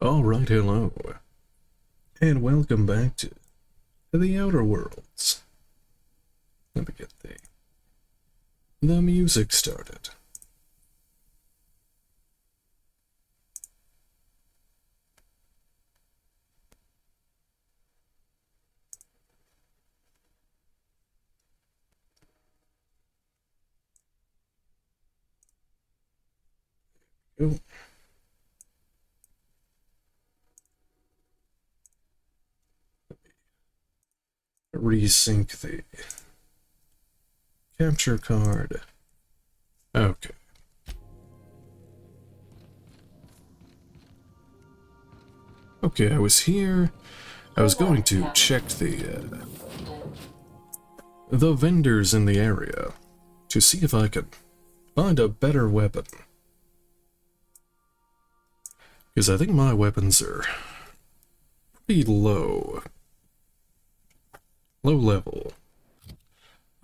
Alright, hello, and welcome back to the Outer Worlds. Let me get the music started. Go. Resync the capture card. Okay. Okay, I was here. I was going to check the vendors in the area to see if I could find a better weapon. Because I think my weapons are pretty low. Low level.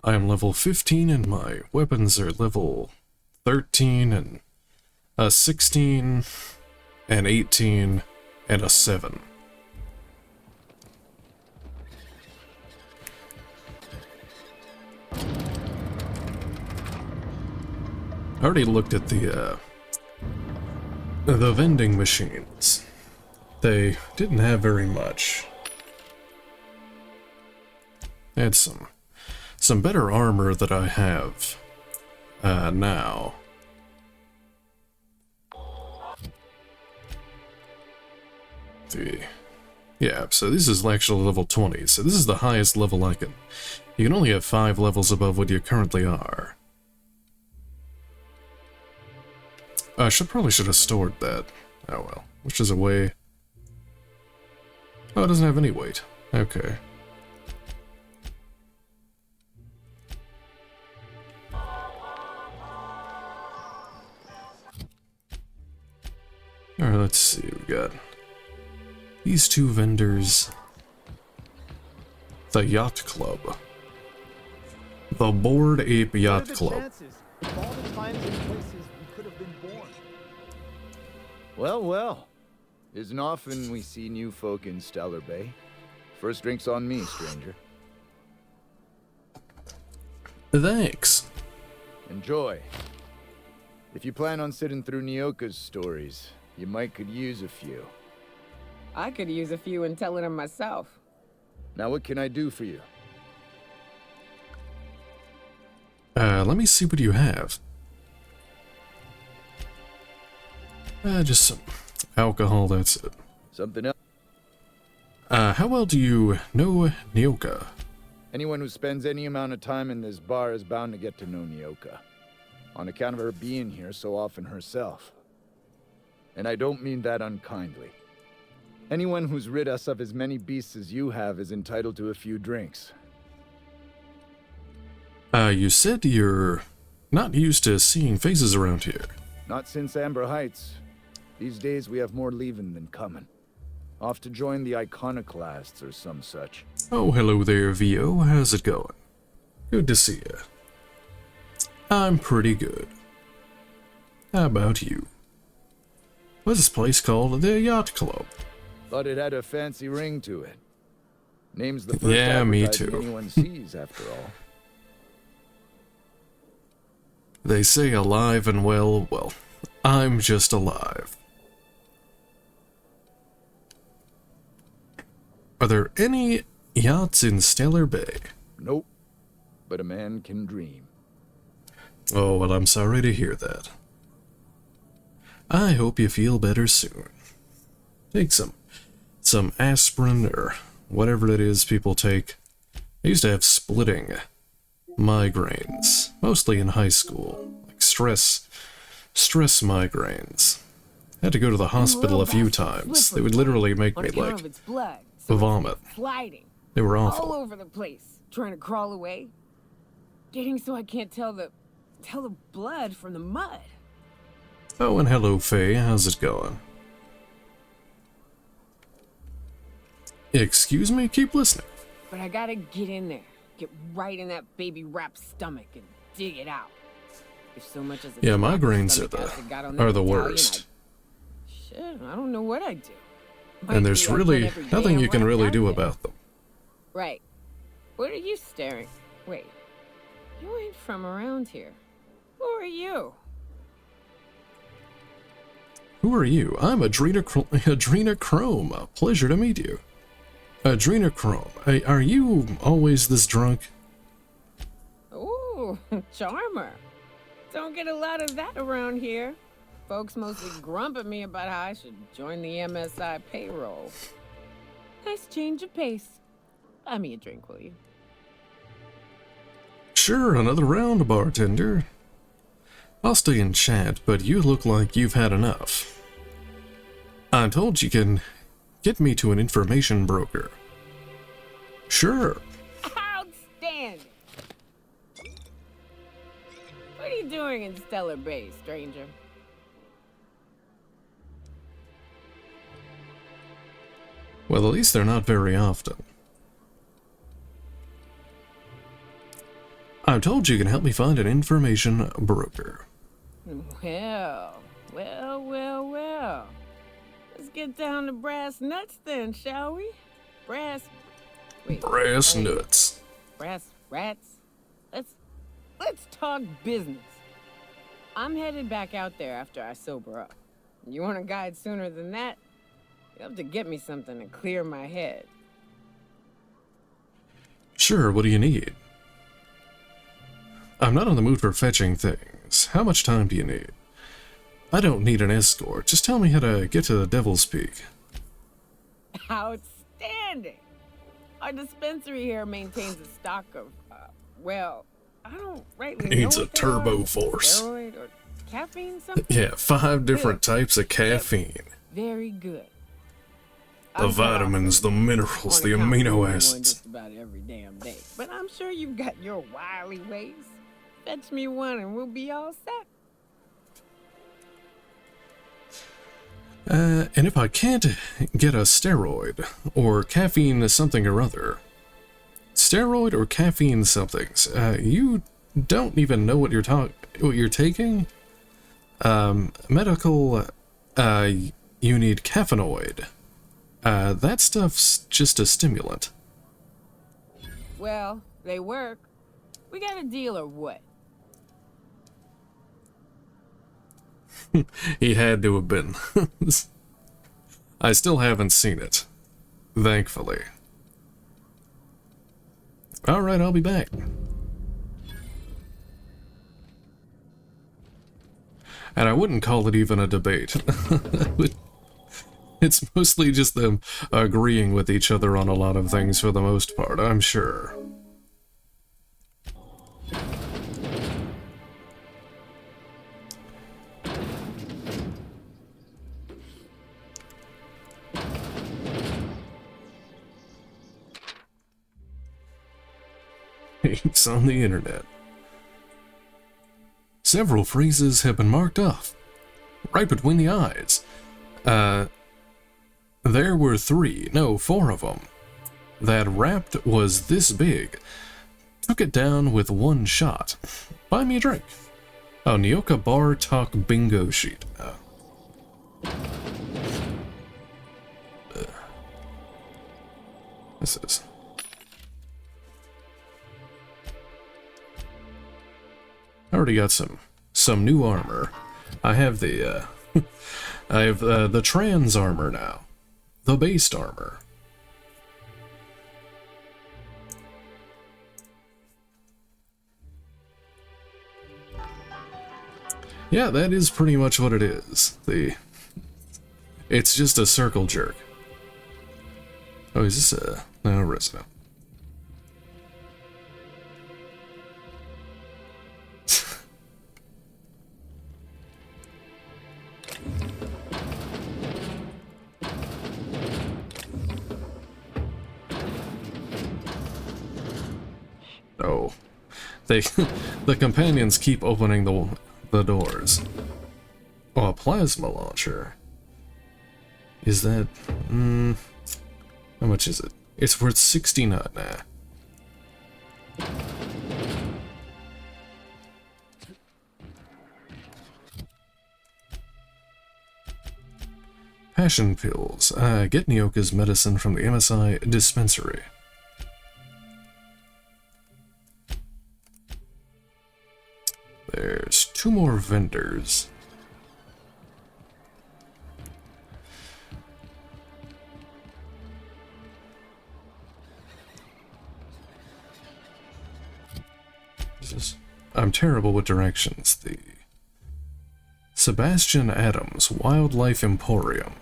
I am level 15 and my weapons are level 13 and 16 and 18 and a 7. I already looked at the vending machines. They didn't have very much. They had some better armor that I have now. Yeah, so this is actually level 20, so this is the highest level I can. You can only have 5 levels above what you currently are. I probably should have stored that. Oh well, which is a way. Oh, it doesn't have any weight. Okay. Alright, let's see, we've got these two vendors. The Yacht Club. The Bored Ape Yacht Club. Well, well. Isn't often we see new folk in Stellar Bay. First drink's on me, stranger. Thanks. Enjoy. If you plan on sitting through Nyoka's stories, you might could use a few. I could use a few and telling them myself. Now what can I do for you? Let me see what you have. Just some alcohol, that's it. Something else? How well do you know Nyoka? Anyone who spends any amount of time in this bar is bound to get to know Nyoka. On account of her being here so often herself. And I don't mean that unkindly. Anyone who's rid us of as many beasts as you have is entitled to a few drinks. You said you're not used to seeing faces around here. Not since Amber Heights. These days we have more leaving than coming. Off to join the iconoclasts or some such. Oh, hello there, VO. How's it going? Good to see you. I'm pretty good. How about you? What's this place called? The Yacht Club. Thought it had a fancy ring to it. Name's the first yeah, me advertising too. anyone sees, after all. They say alive and well, well, I'm just alive. Are there any yachts in Stellar Bay? Nope. But a man can dream. Oh, well, I'm sorry to hear that. I hope you feel better soon. Take some aspirin or whatever it is people take. I used to have splitting migraines, mostly in high school, like stress migraines. I had to go to the hospital a few times. They would literally make me like vomit. They were awful. All over the place, trying to crawl away, getting so I can't tell the blood from the mud. Oh, and hello, Faye. How's it going? Excuse me? Keep listening. But I gotta get in there, get right in that baby rap's stomach and dig it out. If so much as yeah, migraines are the worst. Shit, I don't know what I'd do. and there's be really every nothing damn you can rat really out do there. about them. Right. What are you staring? Wait. You ain't from around here. Who are you? Who are you? I'm Adrenochrome. Pleasure to meet you. Adrenochrome, are you always this drunk? Ooh, charmer. Don't get a lot of that around here. Folks mostly grump at me about how I should join the MSI payroll. Nice change of pace. Buy me a drink, will you? Sure, another round, bartender. I'll stay and chat, but you look like you've had enough. I'm told you can get me to an information broker. Sure. Outstanding! What are you doing in Stellar Bay, stranger? Well, at least they're not very often. I'm told you can help me find an information broker. Well. Let's get down to brass nuts then, shall we? Brass Nuts. Brass rats? Let's talk business. I'm headed back out there after I sober up. You want a guide sooner than that? You have to get me something to clear my head. Sure, what do you need? I'm not in the mood for fetching things. How much time do you need? I don't need an escort. Just tell me how to get to the Devil's Peak. Outstanding! Our dispensary here maintains a stock of, well, I don't rightly know Needs a what they turbo are. force. Steroid or caffeine something? Yeah, 5 different types of caffeine. Very good. The I'm cut off vitamins, the minerals, the on account of amino doing one acids. just about every damn day. But I'm sure you've got your wily ways. Fetch me one and we'll be all set. And if I can't get a steroid, or caffeine something or other, steroid or caffeine somethings, you don't even know what you're taking? Medical, you need caffeinoid. That stuff's just a stimulant. Well, they work. We got a deal or what? He had to have been. I still haven't seen it. Thankfully. Alright, I'll be back. And I wouldn't call it even a debate. It's mostly just them agreeing with each other on a lot of things for the most part, I'm sure. It's on the internet. Several phrases have been marked off, right between the eyes. There were 4 of them. That rapt was this big. Took it down with one shot. Buy me a drink. Oh, Nyoka Bar Talk Bingo Sheet. This is... I already got some new armor. I have the, I have the trans armor now. The based armor. Yeah, that is pretty much what it is. It's just a circle jerk. Oh, is this a... No, resident. Oh, the companions keep opening the doors. Oh, a plasma launcher. Is that, how much is it? It's worth 69. Nah. Passion pills. Get Nyoka's medicine from the MSI dispensary. There's 2 more vendors. I'm terrible with directions. The Sebastian Adams Wildlife Emporium.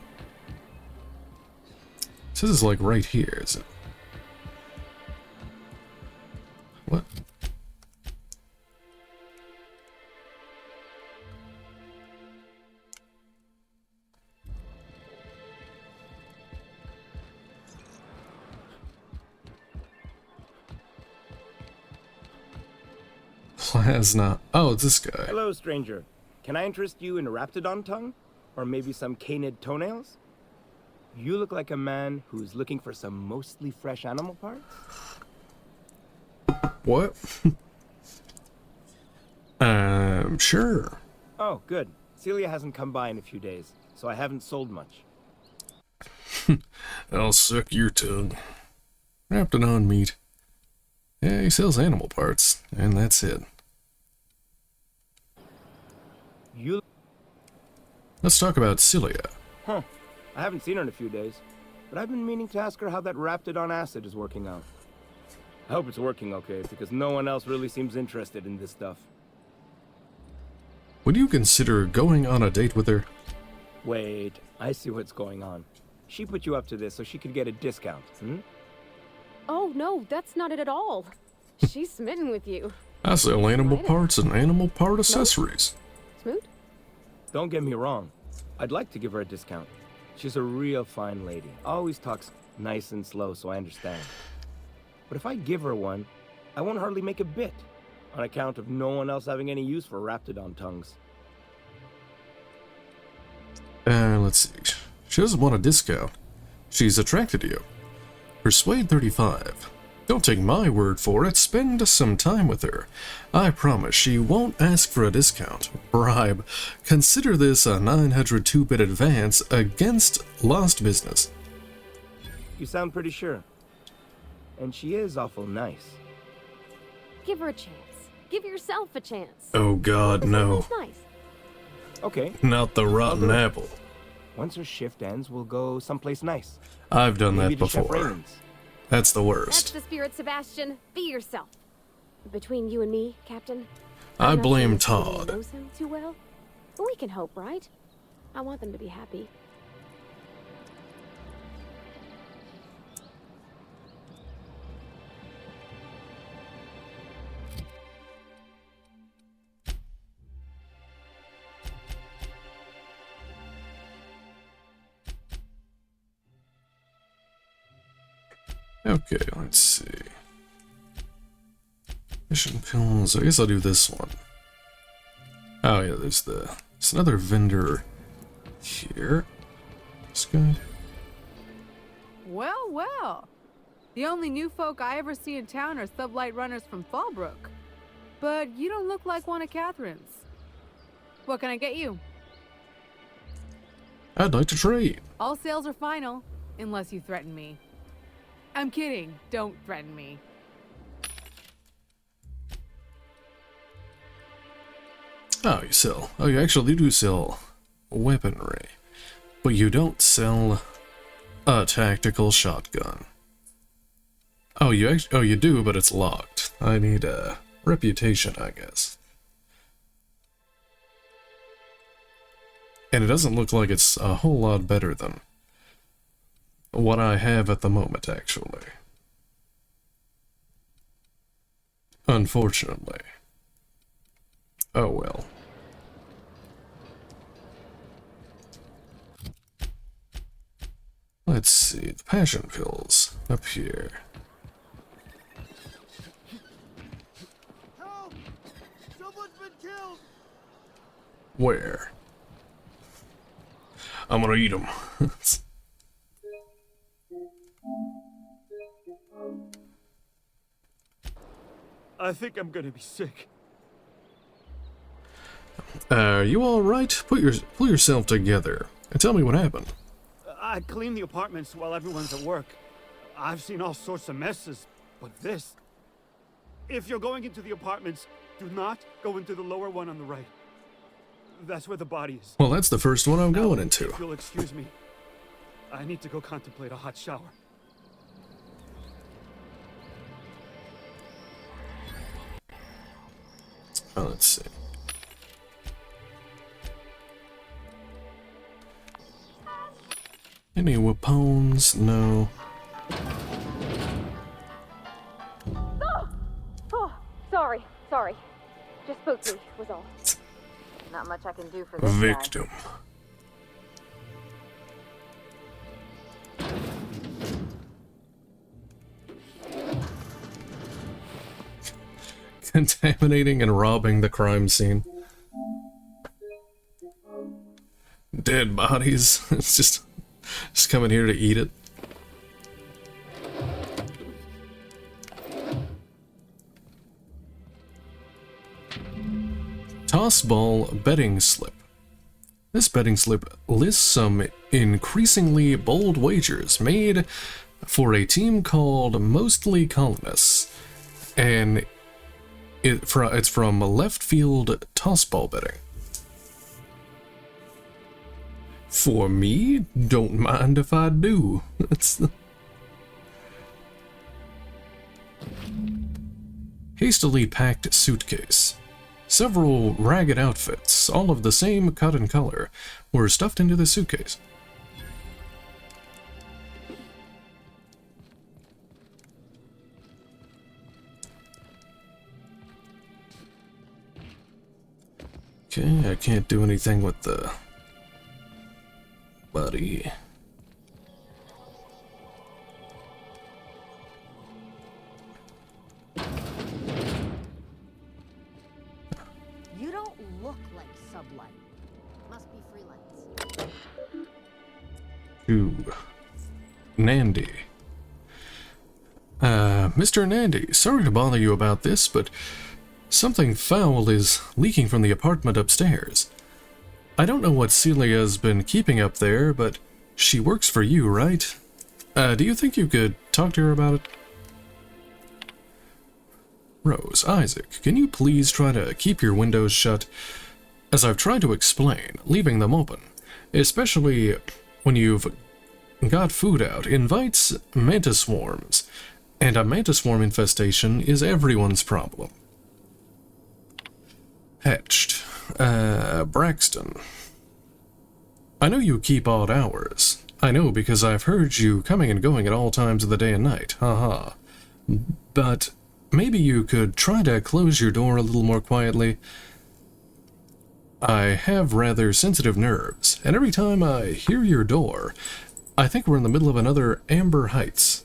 This is like right here, is it? What? Plasma. Oh, it's this guy. Hello, stranger. Can I interest you in a raptidon tongue? Or maybe some canid toenails? You look like a man who's looking for some mostly fresh animal parts? What? Sure. Oh, good. Celia hasn't come by in a few days, so I haven't sold much. I'll suck your tongue. Raptidon meat. Yeah, he sells animal parts, and that's it. You... Let's talk about Celia. Huh. I haven't seen her in a few days, but I've been meaning to ask her how that raptidon acid is working out. I hope it's working okay, because no one else really seems interested in this stuff. Would you consider going on a date with her? Wait, I see what's going on. She put you up to this so she could get a discount, hmm? Oh, no, that's not it at all. She's smitten with you. I sell animal parts and animal part accessories. Smooth? Don't get me wrong. I'd like to give her a discount. She's a real fine lady. Always talks nice and slow, so I understand. But if I give her one, I won't hardly make a bit, on account of no one else having any use for raptidon tongues. Let's see. She doesn't want a discount. She's attracted to you. Persuade 35. Don't take my word for it. Spend some time with her. I promise she won't ask for a discount. Bribe. Consider this a 902-bit advance against lost business. You sound pretty sure. And she is awful nice. Give her a chance. Give yourself a chance. Oh God, no. Nice. Okay. Not the rotten apple. Once her shift ends, we'll go someplace nice. I've done Maybe that to Chef before. Raymond's. That's the That's worst. the spirit, Sebastian. Be yourself. Between you and me, Captain, I I'm not blame sure Celia Todd. knows him too well, but we can hope, right? I want them to be happy. Okay, let's see. Mission pills. I guess I'll do this one. Oh yeah, there's another vendor here. This guy. Well, well. The only new folk I ever see in town are sublight runners from Fallbrook. But you don't look like one of Catherine's. What can I get you? I'd like to trade. All sales are final, unless you threaten me. I'm kidding. Don't threaten me. Oh, you sell. Oh, you actually do sell weaponry. But you don't sell a tactical shotgun. Oh, you do, but it's locked. I need a reputation, I guess. And it doesn't look like it's a whole lot better than what I have at the moment, actually. Unfortunately. Oh well. Let's see, the passion pills up here. Help! Someone's been killed! Where? I'm gonna eat them. I think I'm gonna be sick. Are you alright? Pull yourself together and tell me what happened. I'd clean the apartments while everyone's at work. I've seen all sorts of messes, but this... If you're going into the apartments, do not go into the lower one on the right. That's where the body is. Well, that's the first one I'm Now, going into. If you'll excuse me, I need to go contemplate a hot shower. Oh, let's see. Any weapons? No. Oh, sorry. Just spooked me, was all. Not much I can do for this guy. Victim. Contaminating and robbing the crime scene. Dead bodies. It's just coming here to eat it. Toss ball betting slip. This betting slip lists some increasingly bold wagers made for a team called Mostly Colonists, and it's from left field toss ball betting. For me, don't mind if I do. Hastily packed suitcase. Several ragged outfits, all of the same cut and color, were stuffed into the suitcase. Okay, I can't do anything with the body. You don't look like Sublight. Must be freelance. To Nandy. Mr. Nandy, sorry to bother you about this, but something foul is leaking from the apartment upstairs. I don't know what Celia's been keeping up there, but she works for you, right? Do you think you could talk to her about it? Rose, Isaac, can you please try to keep your windows shut? As I've tried to explain, leaving them open, especially when you've got food out, invites mantis swarms, and a mantis swarm infestation is everyone's problem. Hatched. Braxton. I know you keep odd hours. I know because I've heard you coming and going at all times of the day and night, haha. But maybe you could try to close your door a little more quietly. I have rather sensitive nerves, and every time I hear your door, I think we're in the middle of another Amber Heights.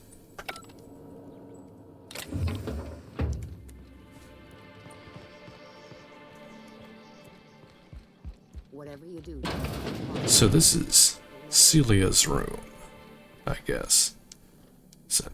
Whatever you do. So this is Celia's room, I guess. So,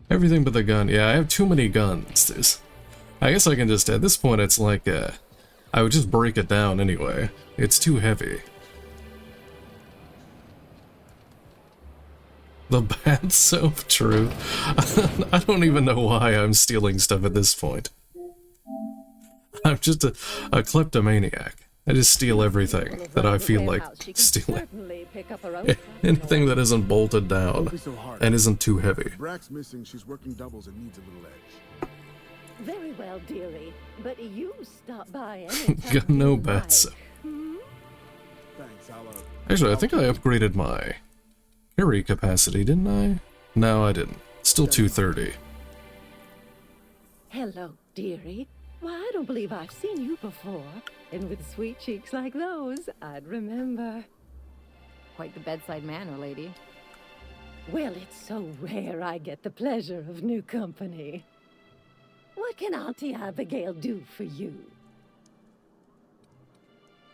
everything but the gun. Yeah, I have too many guns. I guess I can just, at this point, it's like, I would just break it down anyway. It's too heavy. The bath soap, true. I don't even know why I'm stealing stuff at this point. I'm just a kleptomaniac. I just steal everything that I feel like stealing. Anything that isn't bolted down and isn't too heavy. Brack's missing, she's working doubles and needs a little edge. Very well, dearie. But you stop by anytime. Got no you bath like. soap. Thanks, Actually, I think I upgraded my carry capacity, didn't I? No, I didn't. Still 2:30. Hello, dearie. Why, I don't believe I've seen you before. And with sweet cheeks like those, I'd remember. Quite the bedside manner, lady. Well, it's so rare I get the pleasure of new company. What can Auntie Abigail do for you?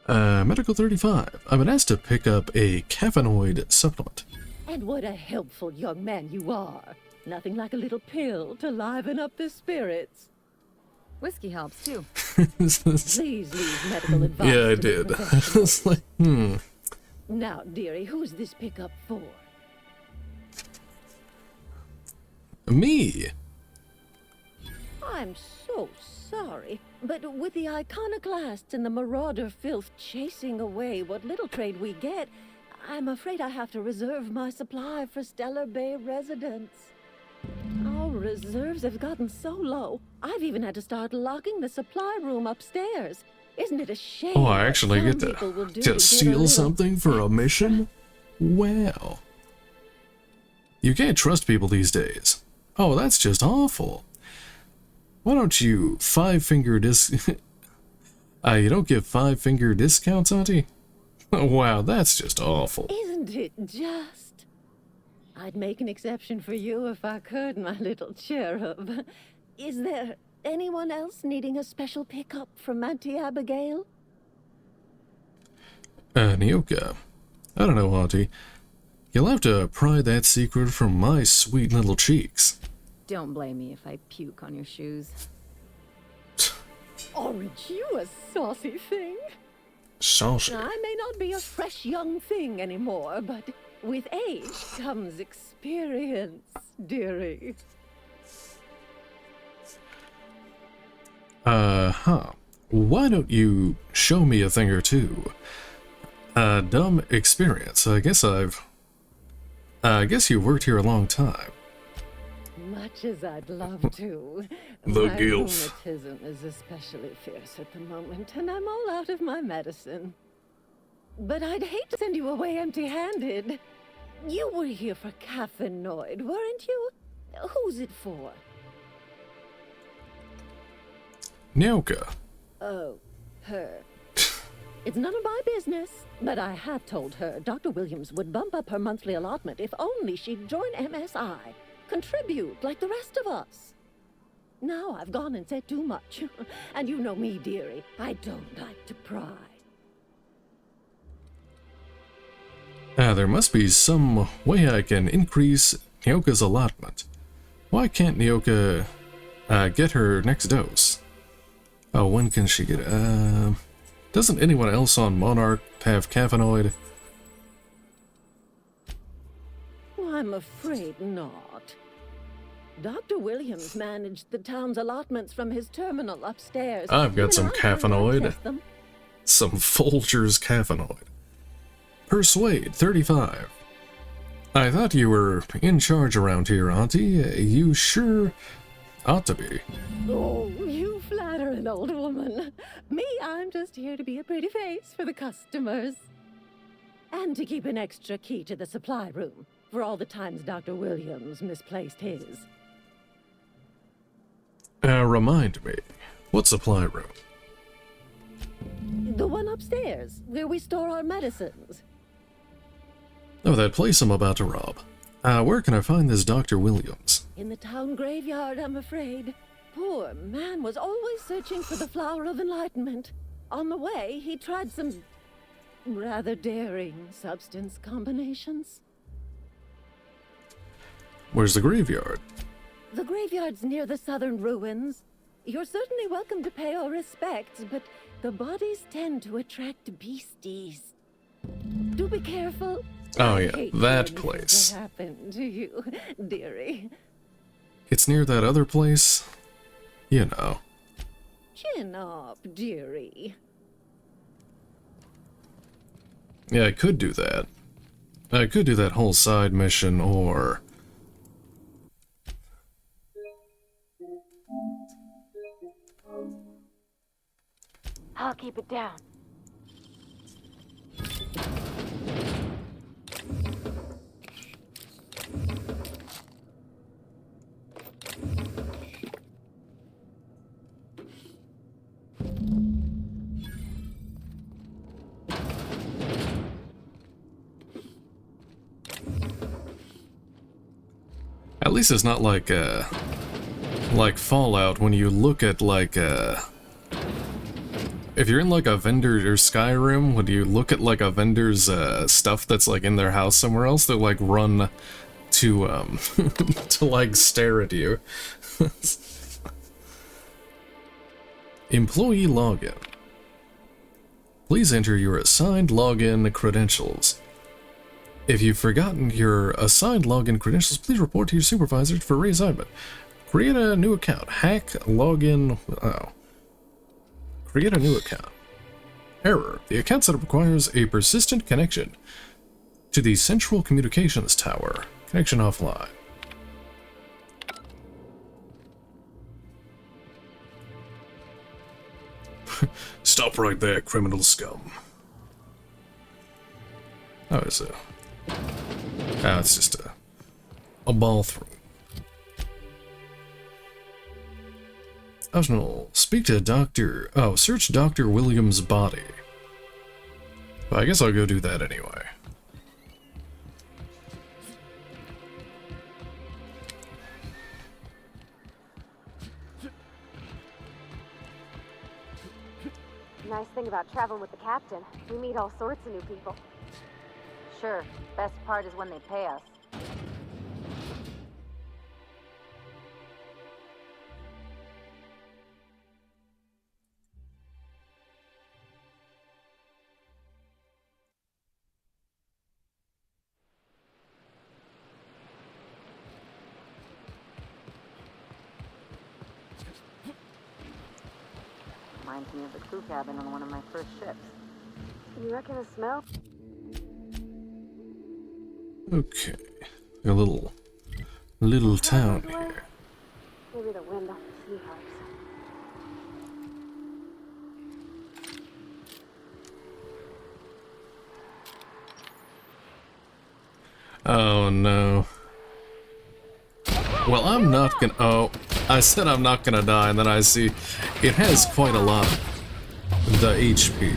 Medical 35. I've been asked to pick up a caffeinoid supplement. And what a helpful young man you are. Nothing like a little pill to liven up the spirits. Whiskey helps, too. Please leave medical advice. Yeah, I to the did. professionals. It's like, Now, dearie, who's this pickup for? Me? I'm so sorry, but with the iconoclasts and the marauder filth chasing away what little trade we get, I'm afraid I have to reserve my supply for Stellar Bay residents. Our reserves have gotten so low, I've even had to start locking the supply room upstairs. Isn't it a shame? Oh, I what actually some get people will to do just get a steal little something for a mission? Wow. You can't trust people these days. Oh, that's just awful. Why don't you you don't give 5-finger discounts, Auntie? Wow, that's just awful. Isn't it just? I'd make an exception for you if I could, my little cherub. Is there anyone else needing a special pickup from Auntie Abigail? Nyoka. I don't know, Auntie. You'll have to pry that secret from my sweet little cheeks. Don't blame me if I puke on your shoes. Aren't you a saucy thing? Saucy. I may not be a fresh young thing anymore, but with age comes experience, dearie. Why don't you show me a thing or two? Dumb experience. I guess you've worked here a long time. Much as I'd love to. The my gilf. rheumatism is especially fierce at the moment, and I'm all out of my medicine. But I'd hate to send you away empty-handed. You were here for caffeinoid, weren't you? Who's it for? Nyoka. Oh, her. It's none of my business, but I have told her Dr. Williams would bump up her monthly allotment if only she'd join MSI. Contribute like the rest of us. Now I've gone and said too much. And you know me, dearie. I don't like to pry. There must be some way I can increase Nyoka's allotment. Why can't Nyoka get her next dose? Oh, when can she get it? Doesn't anyone else on Monarch have caffeinoid? I'm afraid not. Dr. Williams managed the town's allotments from his terminal upstairs. I've got When some I heard caffeinoid. test them, Some Folgers caffeinoid. Persuade 35. I thought you were in charge around here, Auntie. You sure ought to be. Oh, you flatter an old woman. Me, I'm just here to be a pretty face for the customers. And to keep an extra key to the supply room for all the times Dr. Williams misplaced his. Remind me, what supply room? The one upstairs, where we store our medicines. Oh, that place I'm about to rob. Where can I find this Dr. Williams? In the town graveyard, I'm afraid. Poor man was always searching for the flower of enlightenment. On the way, he tried some rather daring substance combinations. Where's the graveyard? The graveyard's near the southern ruins. You're certainly welcome to pay our respects, but the bodies tend to attract beasties. Do be careful. Oh I yeah, hate that for anything place. to happen to you, dearie. It's near that other place? You know. Chin up, dearie. Yeah, I could do that. I could do that whole side mission, or... I'll keep it down. At least it's not like Fallout when you look at like if you're in like a vendor or Skyrim, when you look at like a vendor's stuff that's like in their house somewhere else, they'll like run to to like stare at you. Employee login. Please enter your assigned login credentials. If you've forgotten your assigned login credentials, please report to your supervisor for reassignment. Create a new account. Hack login. Oh. Create a new account. Error. The account setup requires a persistent connection to the central communications tower. Connection offline. Stop right there, criminal scum. Oh, it's just a bathroom. Optional. Speak to Dr. Oh, search Dr. Williams' body. Well, I guess I'll go do that anyway. Nice thing about traveling with the captain, we meet all sorts of new people. Sure, best part is when they pay us. Reminds me of the crew cabin on one of my first ships. You reckon the smell? Okay, a little town here. Maybe the wind off the sea helps. Oh no. Well, I'm not gonna. Oh, I said I'm not gonna die, and then I see it has quite a lot of the HP.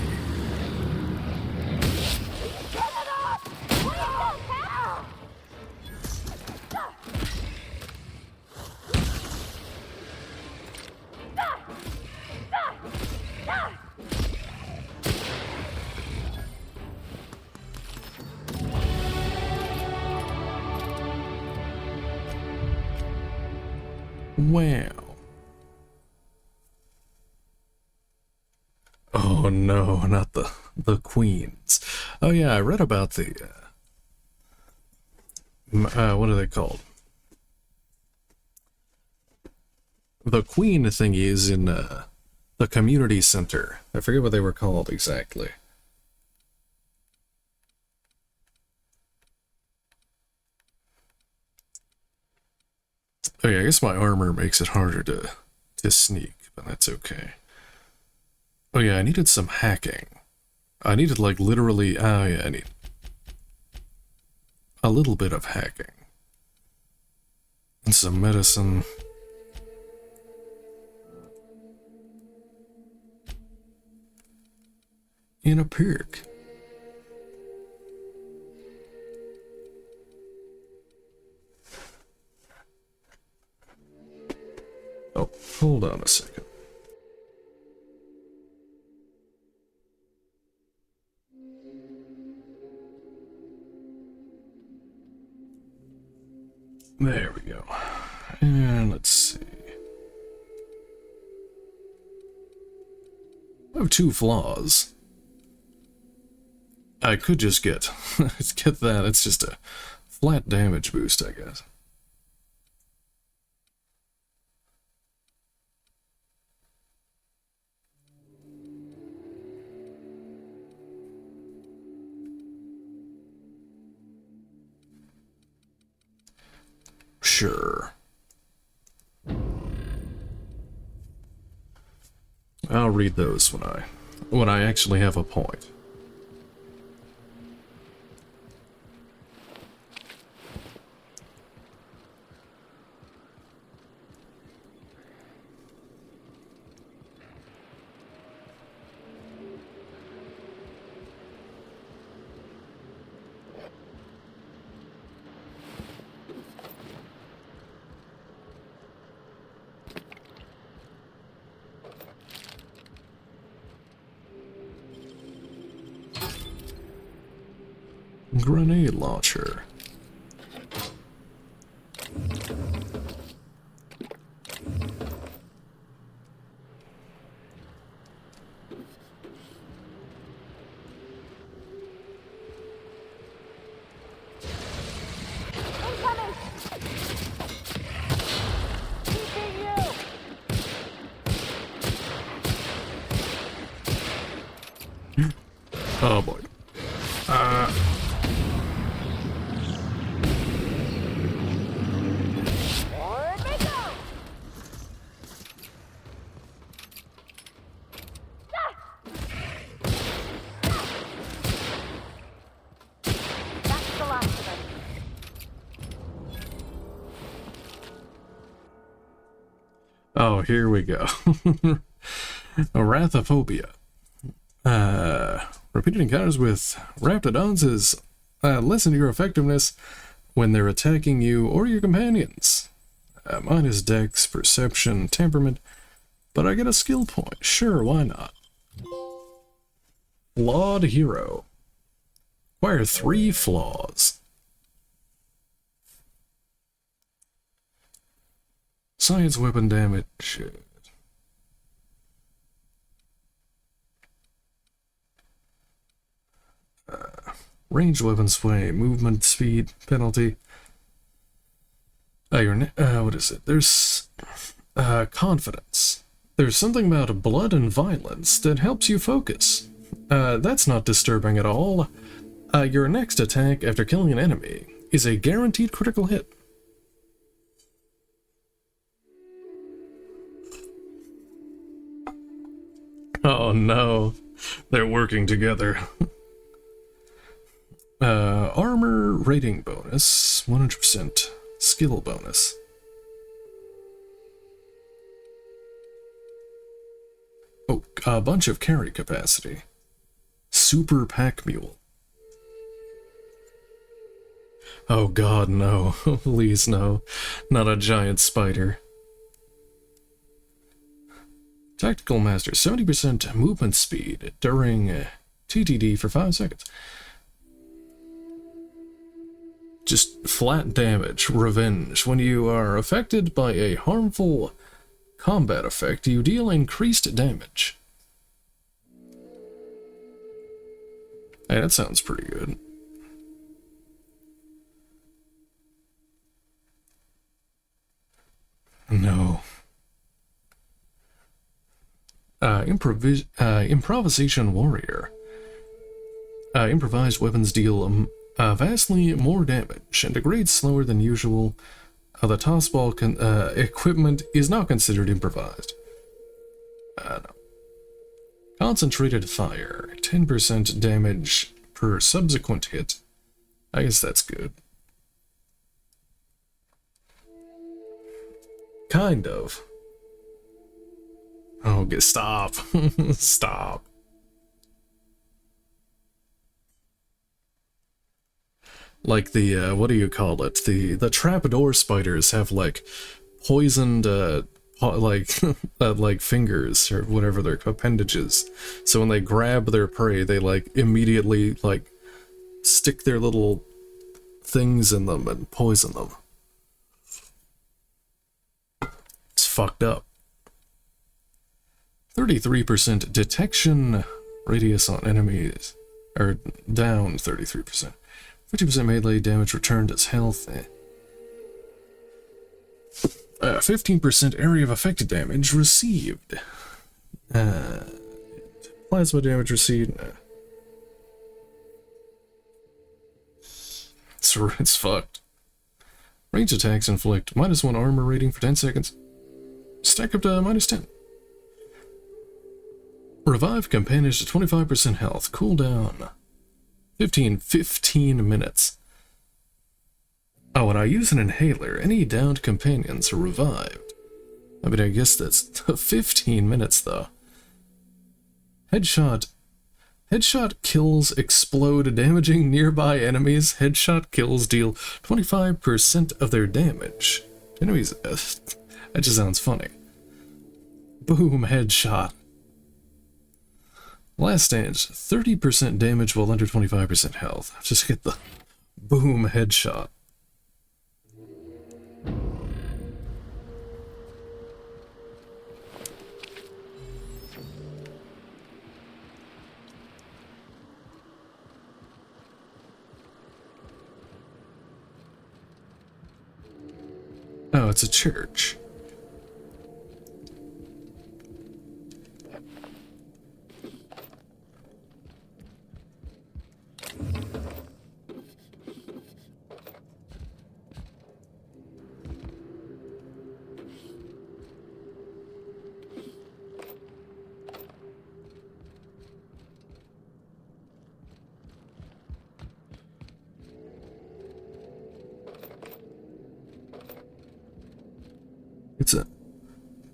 Wow. Oh no, not the queens. Oh yeah, I read about the what are they called? The queen thingies in the community center. I forget what they were called exactly. Oh yeah, I guess my armor makes it harder to sneak, but that's okay. Oh yeah, I needed some hacking. I needed like literally, oh yeah, I need a little bit of hacking. And some medicine. In a perk. Oh, hold on a second. There we go. And let's see. I have 2 flaws. I could just get that. It's just a flat damage boost, I guess. Sure. I'll read those when I actually have a point. Grenade launcher. Oh boy. That's the last of them. Oh, here we go. Arathophobia. Repeated encounters with raptidons is lessen your effectiveness when they're attacking you or your companions. Mine is Dex, Perception, Temperament, but I get a skill point. Sure, why not? Flawed Hero. Acquire 3 flaws. Science weapon damage. Ranged weapon sway, movement speed penalty. What is it? There's confidence. There's something about blood and violence that helps you focus. That's not disturbing at all. Your next attack after killing an enemy is a guaranteed critical hit. Oh no, they're working together. Armor rating bonus, 100% skill bonus. Oh, a bunch of carry capacity. Super pack mule. Oh god, no. Please no. Not a giant spider. Tactical Master, 70% movement speed during TTD for 5 seconds. Just flat damage, revenge. When you are affected by a harmful combat effect, you deal increased damage. Hey, that sounds pretty good. No. Improvisation Warrior. Improvised weapons deal vastly more damage and degrades slower than usual. The tossball equipment is not considered improvised. No. Concentrated fire, 10% damage per subsequent hit. I guess that's good. Kind of. Oh, okay, stop. Stop. Like the, what do you call it? The trapdoor spiders have, like, poisoned, like fingers, or whatever their appendages. So when they grab their prey, they, like, immediately, like, stick their little things in them and poison them. It's fucked up. 33% detection radius on enemies, or down 33%. 50% melee damage returned as health. 15% area of affected damage received. Plasma damage received. It's fucked. Range attacks inflict -1 armor rating for 10 seconds. Stack up to -10. Revive companions to 25% health. Cooldown 15 minutes. Oh, and I use an inhaler. Any downed companions are revived. I mean, I guess that's 15 minutes, though. Headshot kills explode, damaging nearby enemies. Headshot kills deal 25% of their damage. Enemies, that just sounds funny. Boom, headshot. Last stand, 30% damage while under 25% health. Just get the boom headshot. Oh, it's a church.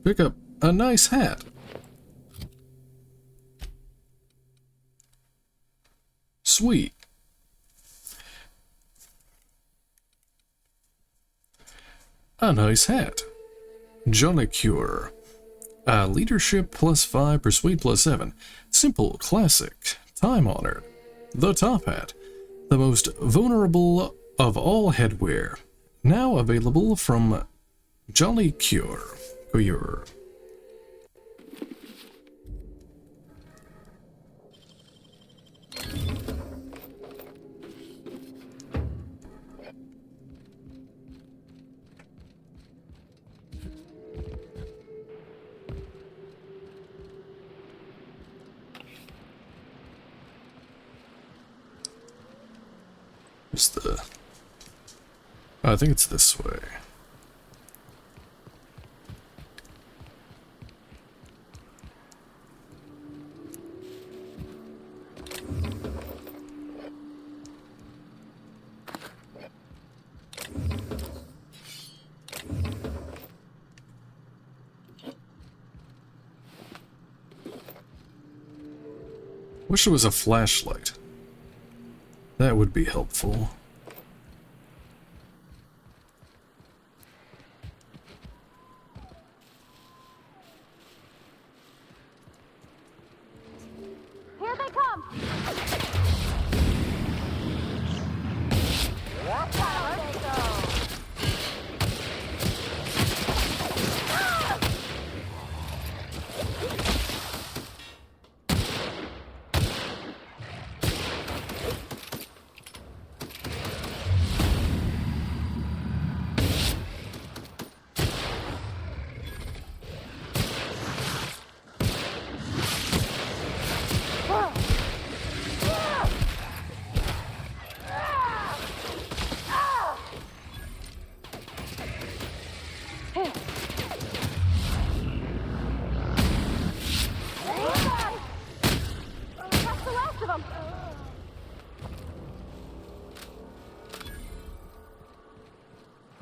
Pick up a nice hat. Sweet. A nice hat. Jolly Cure. Leadership +5, Persuade +7. Simple, classic, time-honored. The top hat. The most vulnerable of all headwear. Now available from Jolly Cure. I think it's this way. Wish there was a flashlight. That would be helpful. Here they come! Down they go!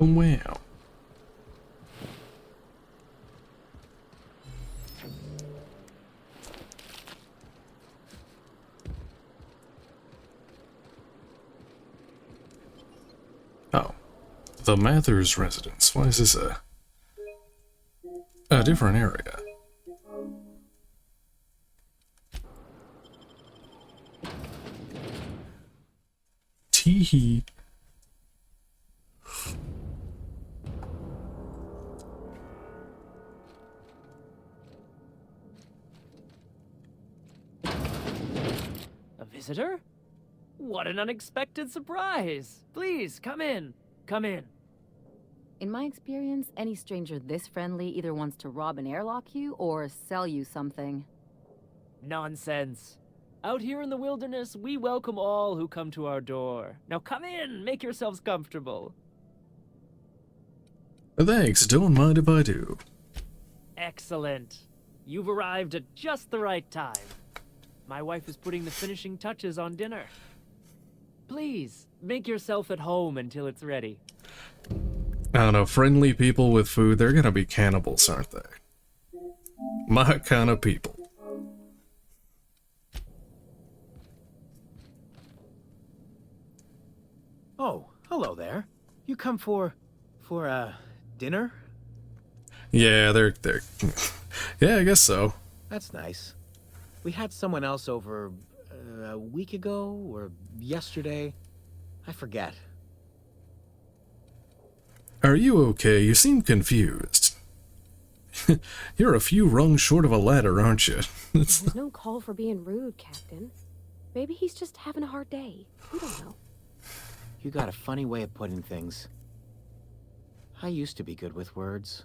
Wow. Oh. The Mathers residence. Why is this a different area? Tee-hee. Visitor? What an unexpected surprise! Please, come in. Come in. In my experience, any stranger this friendly either wants to rob and airlock you or sell you something. Nonsense. Out here in the wilderness, we welcome all who come to our door. Now come in, make yourselves comfortable. Thanks, don't mind if I do. Excellent. You've arrived at just the right time. My wife is putting the finishing touches on dinner. Please, make yourself at home until it's ready. I don't know, friendly people with food, they're gonna be cannibals, aren't they? My kind of people. Oh, hello there. You come for dinner? Yeah, they're yeah, I guess so. That's nice. We had someone else over a week ago or yesterday. I forget. Are you okay? You seem confused. You're a few rungs short of a ladder, aren't you? There's no call for being rude, Captain. Maybe he's just having a hard day. We don't know. You got a funny way of putting things. I used to be good with words,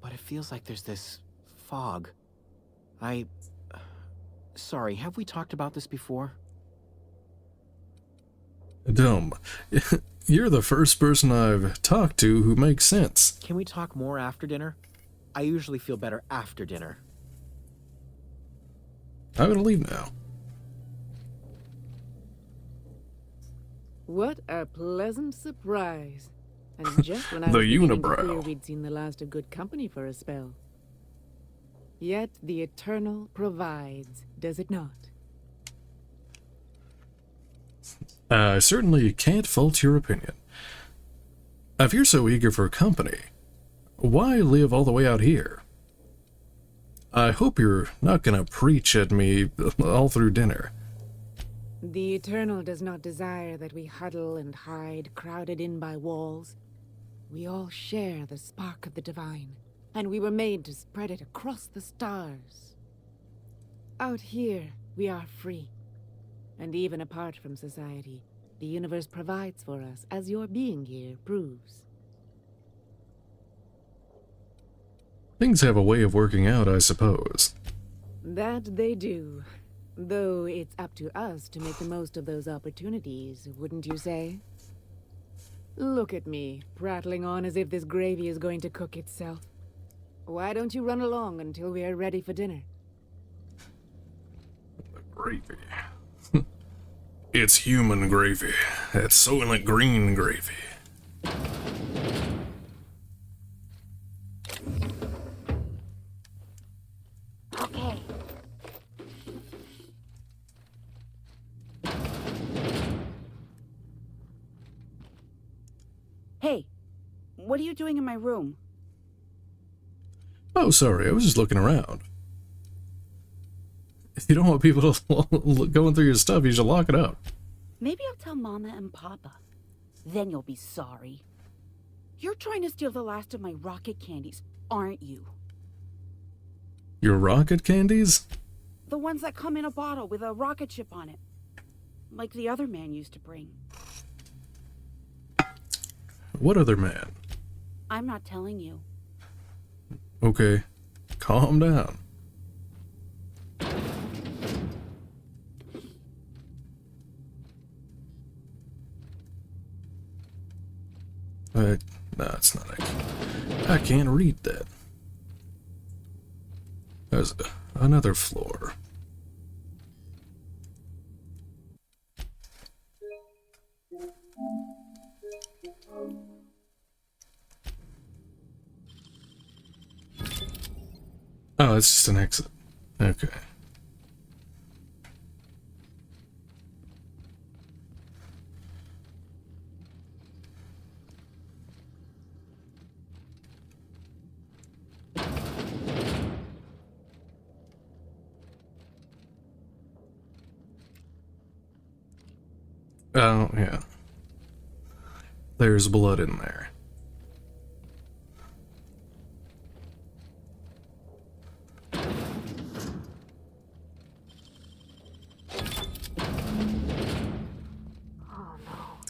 but it feels like there's this fog. Sorry, have we talked about this before? Dumb. You're the first person I've talked to who makes sense. Can we talk more after dinner? I usually feel better after dinner. I'm gonna leave now. What a pleasant surprise. And just when I The was beginning to unibrow. fear we'd seen the last of good company for a spell. Yet the Eternal provides, does it not? I certainly can't fault your opinion. If you're so eager for company, why live all the way out here? I hope you're not gonna preach at me all through dinner. The Eternal does not desire that we huddle and hide, crowded in by walls. We all share the spark of the divine, and we were made to spread it across the stars. Out here, we are free. And even apart from society, the universe provides for us, as your being here proves. Things have a way of working out, I suppose. That they do. Though it's up to us to make the most of those opportunities, wouldn't you say? Look at me, prattling on as if this gravy is going to cook itself. Why don't you run along until we are ready for dinner? Gravy. It's human gravy. It's Soylent Green gravy. Okay. Hey, what are you doing in my room? Oh, sorry, I was just looking around. If you don't want people to going through your stuff, you should lock it up. Maybe I'll tell Mama and Papa. Then you'll be sorry. You're trying to steal the last of my rocket candies, aren't you? Your rocket candies? The ones that come in a bottle with a rocket ship on it. Like the other man used to bring. What other man? I'm not telling you. Okay, calm down. No, it's not. I can't read that. There's another floor. Oh, it's just an exit. Okay. Oh, yeah. There's blood in there.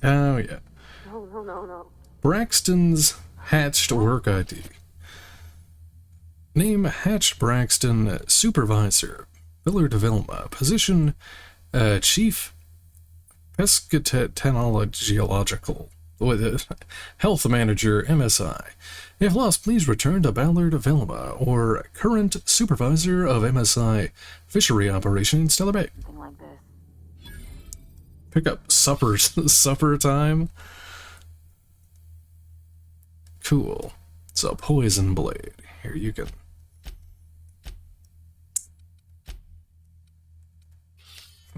Oh, yeah. No. Braxton's hatched work ID. Name Hatch Braxton, Supervisor, Villard Vilma. Position, Chief Pescatological. Health Manager, MSI. If lost, please return to Ballard Vilma, or current Supervisor of MSI Fishery Operation, Stellar Bay. Something like this. Pick up supper time. Cool. It's a poison blade. Here, you can...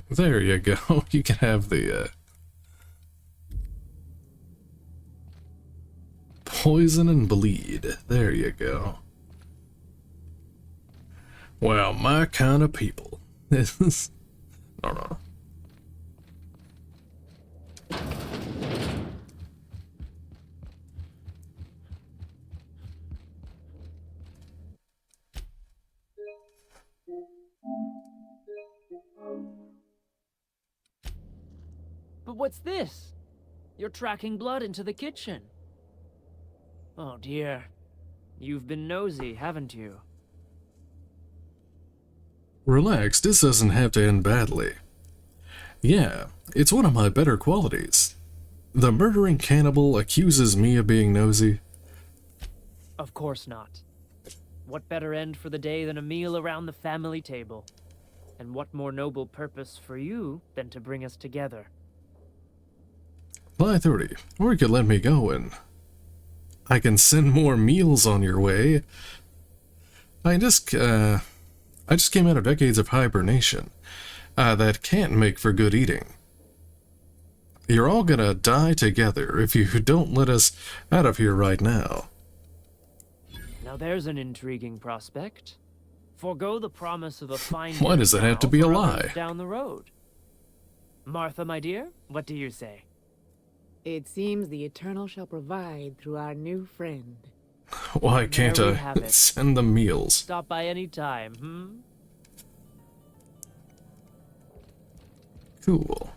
There you go. You can have the, poison and bleed. There you go. Wow, my kind of people. This no. But what's this? You're tracking blood into the kitchen. Oh dear. You've been nosy, haven't you? Relax, this doesn't have to end badly. Yeah, it's one of my better qualities. The murdering cannibal accuses me of being nosy. Of course not. What better end for the day than a meal around the family table? And what more noble purpose for you than to bring us together? 5:30, or you could let me go and I can send more meals on your way. I just came out of decades of hibernation that can't make for good eating. You're all gonna die together if you don't let us out of here right now. Now there's an intriguing prospect. Forgo the promise of a fine Why does that have to be a lie? Down the road. Martha, my dear, what do you say? It seems the Eternal shall provide through our new friend. Why can't There we have I it. send them meals? Stop by any time, Cool.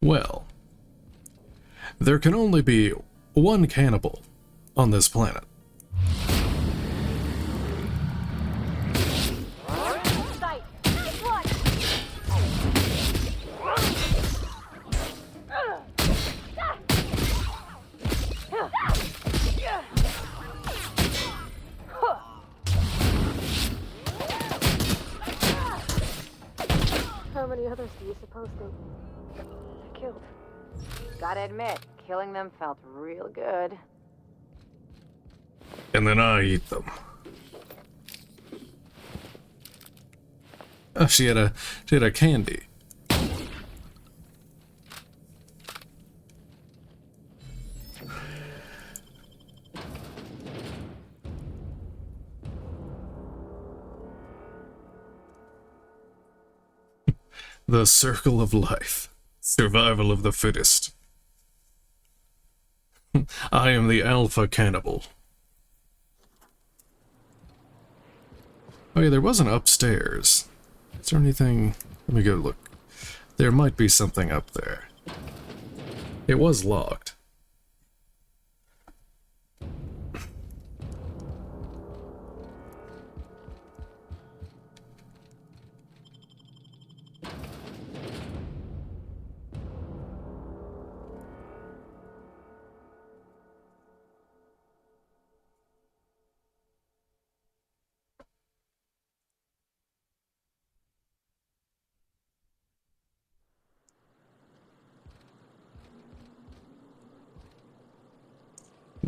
Well, there can only be one cannibal on this planet. How many others do you suppose they killed? Gotta admit, killing them felt real good. And then I eat them. Oh, she had a candy. The circle of life. Survival of the fittest. I am the alpha cannibal. Oh yeah, there was an upstairs. Is there anything? Let me go look. There might be something up there. It was locked.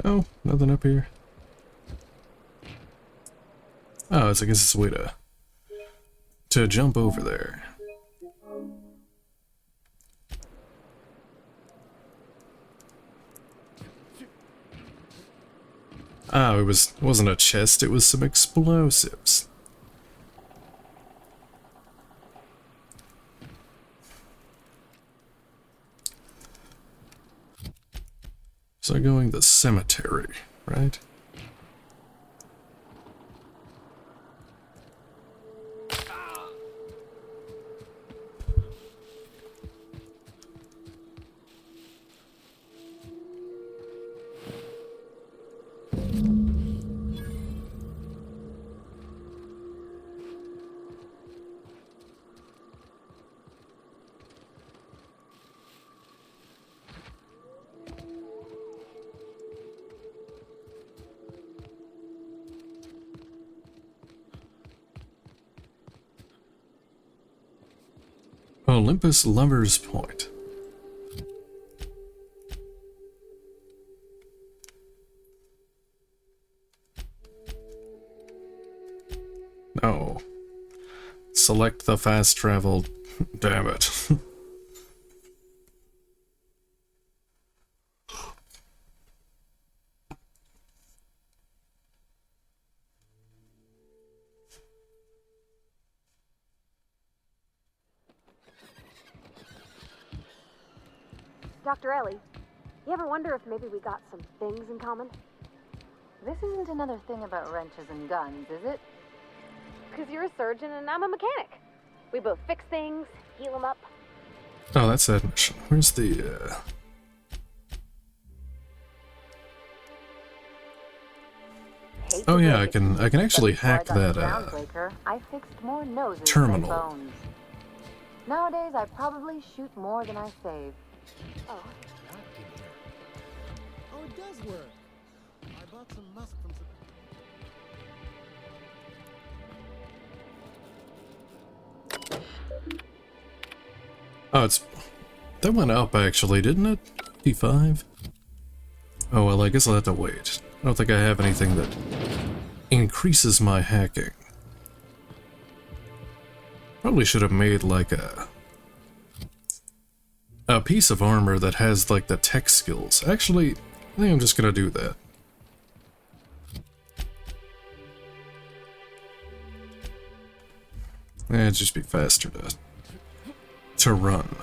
No, nothing up here. Oh, it's, I guess it's a way to jump over there. Oh, it wasn't a chest, it was some explosives. So going the cemetery, right? Olympus Lover's Point. No. Select the fast travel. Damn it. Dr. Ellie, you ever wonder if maybe we got some things in common? This isn't another thing about wrenches and guns, is it? Because you're a surgeon and I'm a mechanic. We both fix things, heal them up. Oh, that's that mission. Where's the, Oh yeah, I can actually hack that, I fixed more noses terminal. than bones. Nowadays, I probably shoot more than I save. Oh. Oh, it does work. I bought some musk from Oh, that went up actually, didn't it? 55? Oh well, I guess I'll have to wait. I don't think I have anything that increases my hacking. Probably should have made like a piece of armor that has like the tech skills. Actually, I think I'm just gonna do that. It'd just be faster to run.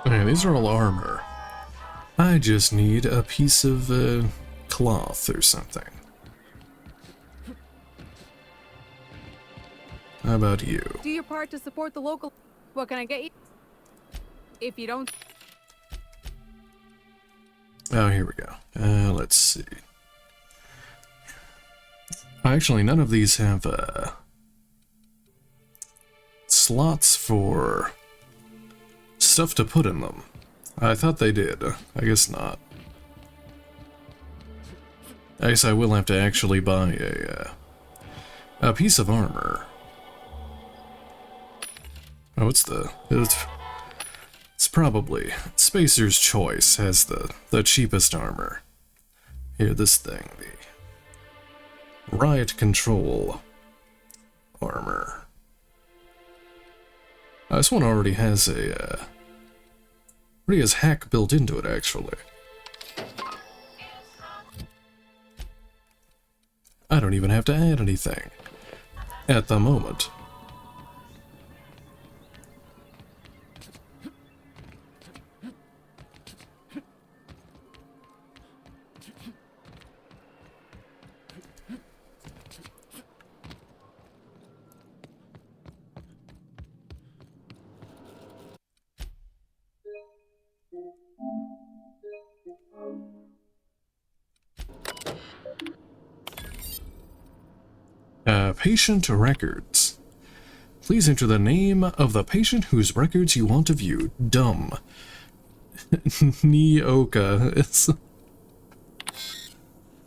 Okay, these are all armor. I just need a piece of cloth or something. How about you? Do your part to support the local. What can I get you? If you don't. Oh, here we go. Let's see. Actually, none of these have slots for stuff to put in them. I thought they did. I guess not. I guess I will have to actually buy a piece of armor. Oh, it's probably Spacer's Choice has the cheapest armor. Here, this thing, the Riot Control armor. This one already has already has hack built into it, actually. I don't even have to add anything at the moment. Patient records. Please enter the name of the patient whose records you want to view. Dumb. Nioka. It's...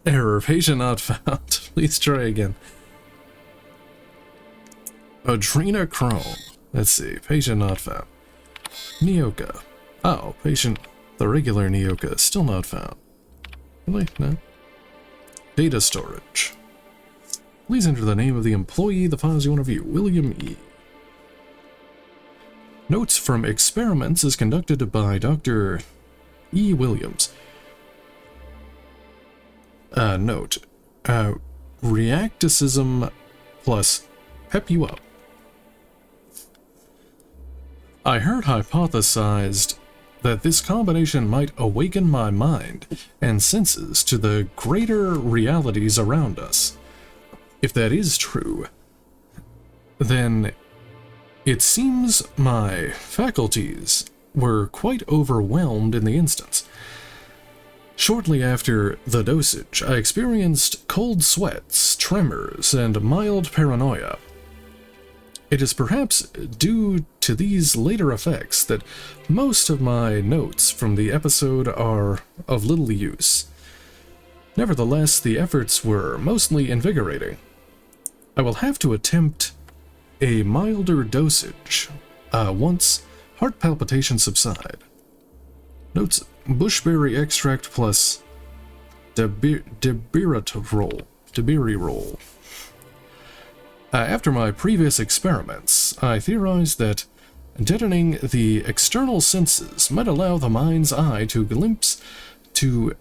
Error. Patient not found. Please try again. Adrenochrome. Let's see. Patient not found. Nioka. Oh, patient... The regular Nioka is still not found. Really? No? Data storage. Please enter the name of the employee, the files you want to view. William E. Notes from experiments is conducted by Dr. E. Williams. Note. Reacticism plus pep you up. I heard hypothesized that this combination might awaken my mind and senses to the greater realities around us. If that is true, then it seems my faculties were quite overwhelmed in the instance. Shortly after the dosage, I experienced cold sweats, tremors, and mild paranoia. It is perhaps due to these later effects that most of my notes from the episode are of little use. Nevertheless, the efforts were mostly invigorating. I will have to attempt a milder dosage once heart palpitations subside. Notes: bushberry extract plus Debirirol. After my previous experiments, I theorized that deadening the external senses might allow the mind's eye to glimpse to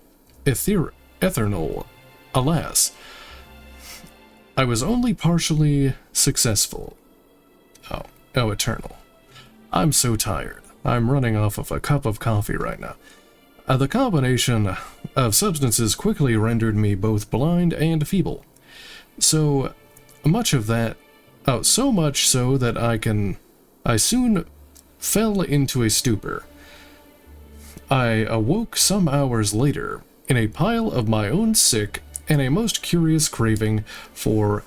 ethereal. Alas, I was only partially successful. Oh, eternal. I'm so tired. I'm running off of a cup of coffee right now. The combination of substances quickly rendered me both blind and feeble. So much so that I soon fell into a stupor. I awoke some hours later in a pile of my own sick and a most curious craving for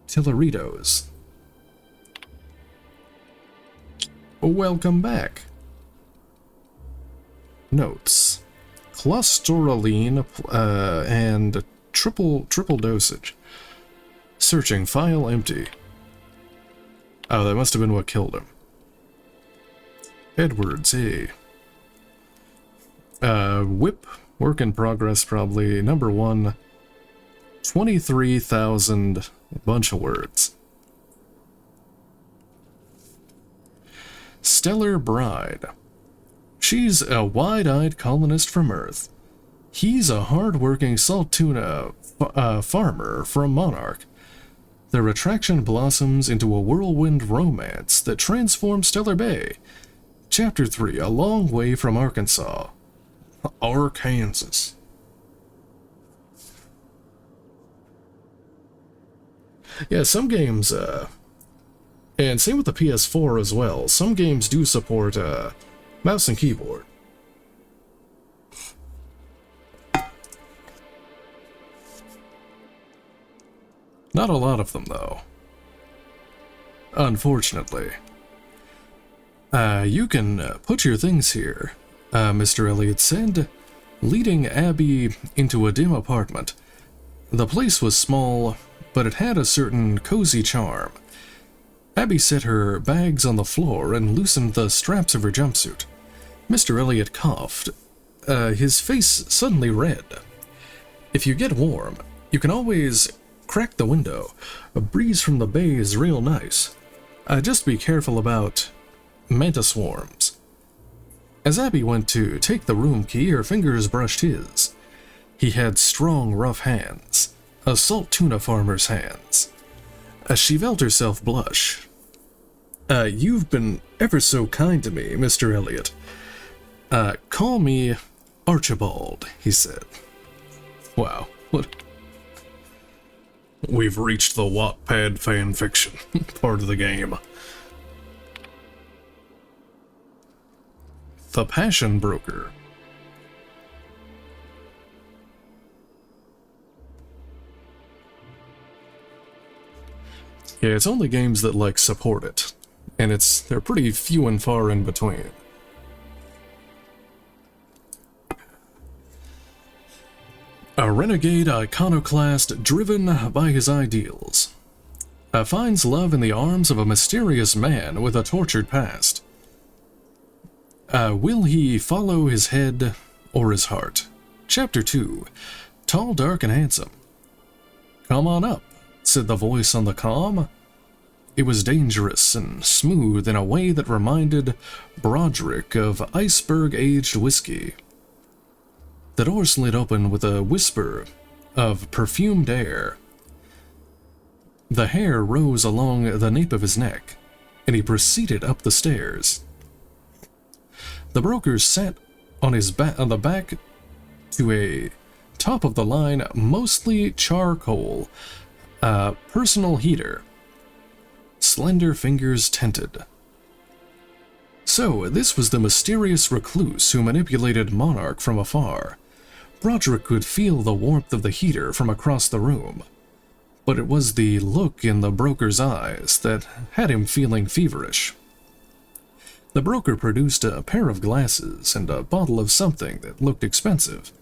Tilleritos. Welcome back. Notes. Clostriline and triple dosage. Searching file empty. Oh, that must have been what killed him. Edwards, hey. Whip, work in progress probably. Number 1, 23,000, bunch of words. Stellar Bride. She's a wide-eyed colonist from Earth. He's a hard-working salt tuna farmer from Monarch. Their attraction blossoms into a whirlwind romance that transforms Stellar Bay. Chapter 3, A Long Way from Arkansas. Arkansas. Yeah, some games, and same with the PS4 as well, some games do support, mouse and keyboard. Not a lot of them, though. Unfortunately. You can put your things here, Mr. Elliot said, leading Abby into a dim apartment. The place was small, but it had a certain cozy charm. Abby set her bags on the floor and loosened the straps of her jumpsuit. Mr. Elliot coughed, his face suddenly red. If you get warm, you can always crack the window. A breeze from the bay is real nice. Just be careful about mantis swarms. As Abby went to take the room key, her fingers brushed his. He had strong, rough hands. A salt tuna farmer's hands. She felt herself blush. You've been ever so kind to me, Mr. Elliot. Call me Archibald, he said. Wow, what... We've reached the Wattpad fanfiction part of the game. The Passion Broker. Yeah, it's only games that, like, support it. And they're pretty few and far in between. A renegade iconoclast driven by his ideals. Finds love in the arms of a mysterious man with a tortured past. Will he follow his head or his heart? Chapter 2. Tall, dark, and handsome. Come on up, said the voice on the comm. It was dangerous and smooth in a way that reminded Broderick of iceberg-aged whiskey. The door slid open with a whisper of perfumed air. The hair rose along the nape of his neck, and he proceeded up the stairs. The broker sat on the back to a top-of-the-line, mostly charcoal, personal heater. Slender fingers tented. So, this was the mysterious recluse who manipulated Monarch from afar. Broderick could feel the warmth of the heater from across the room, but it was the look in the broker's eyes that had him feeling feverish. The broker produced a pair of glasses and a bottle of something that looked expensive.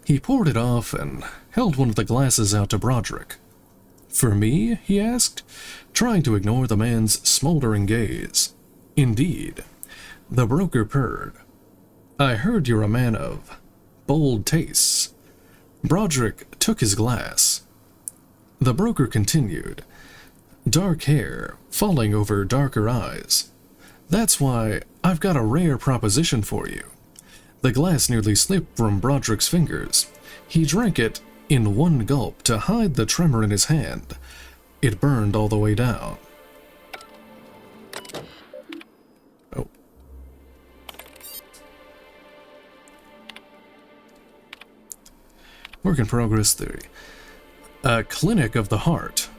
He poured it off and held one of the glasses out to Broderick. For me? He asked, trying to ignore the man's smoldering gaze. Indeed. The broker purred. I heard you're a man of bold tastes. Broderick took his glass. The broker continued, dark hair falling over darker eyes. That's why I've got a rare proposition for you. The glass nearly slipped from Broderick's fingers. He drank it in one gulp to hide the tremor in his hand. It burned all the way down. Oh. Work in progress theory. A clinic of the heart.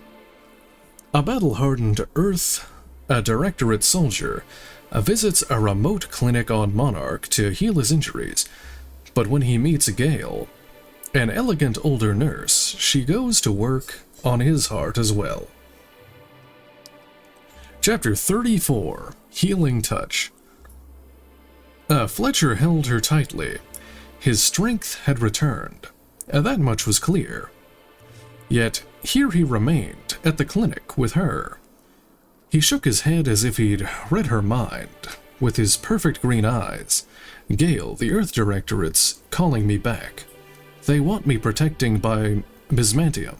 A battle-hardened Earth, a directorate soldier, visits a remote clinic on Monarch to heal his injuries. But when he meets Gale, an elegant older nurse, she goes to work on his heart as well. Chapter 34, Healing Touch. Fletcher held her tightly. His strength had returned. That much was clear. Yet here he remained, at the clinic, with her. He shook his head as if he'd read her mind, with his perfect green eyes. Gale, the Earth Directorate's calling me back. They want me protecting by Byzantium.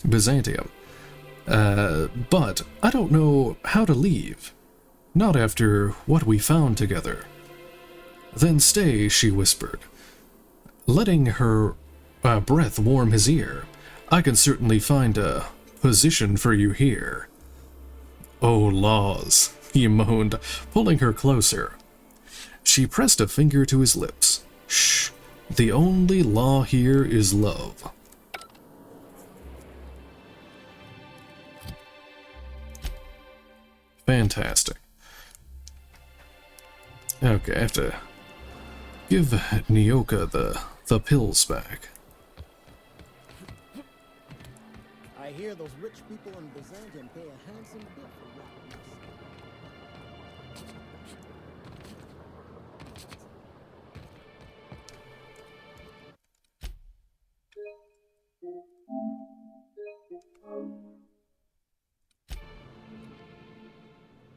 But I don't know how to leave. Not after what we found together. Then stay, she whispered, letting her breath warm his ear. I can certainly find a position for you here. Oh, laws, he moaned, pulling her closer. She pressed a finger to his lips. Shh, the only law here is love. Fantastic. Okay, I have to give Nyoka the pills back. I hear those rich people in Byzantium pay a handsome bill for rappers.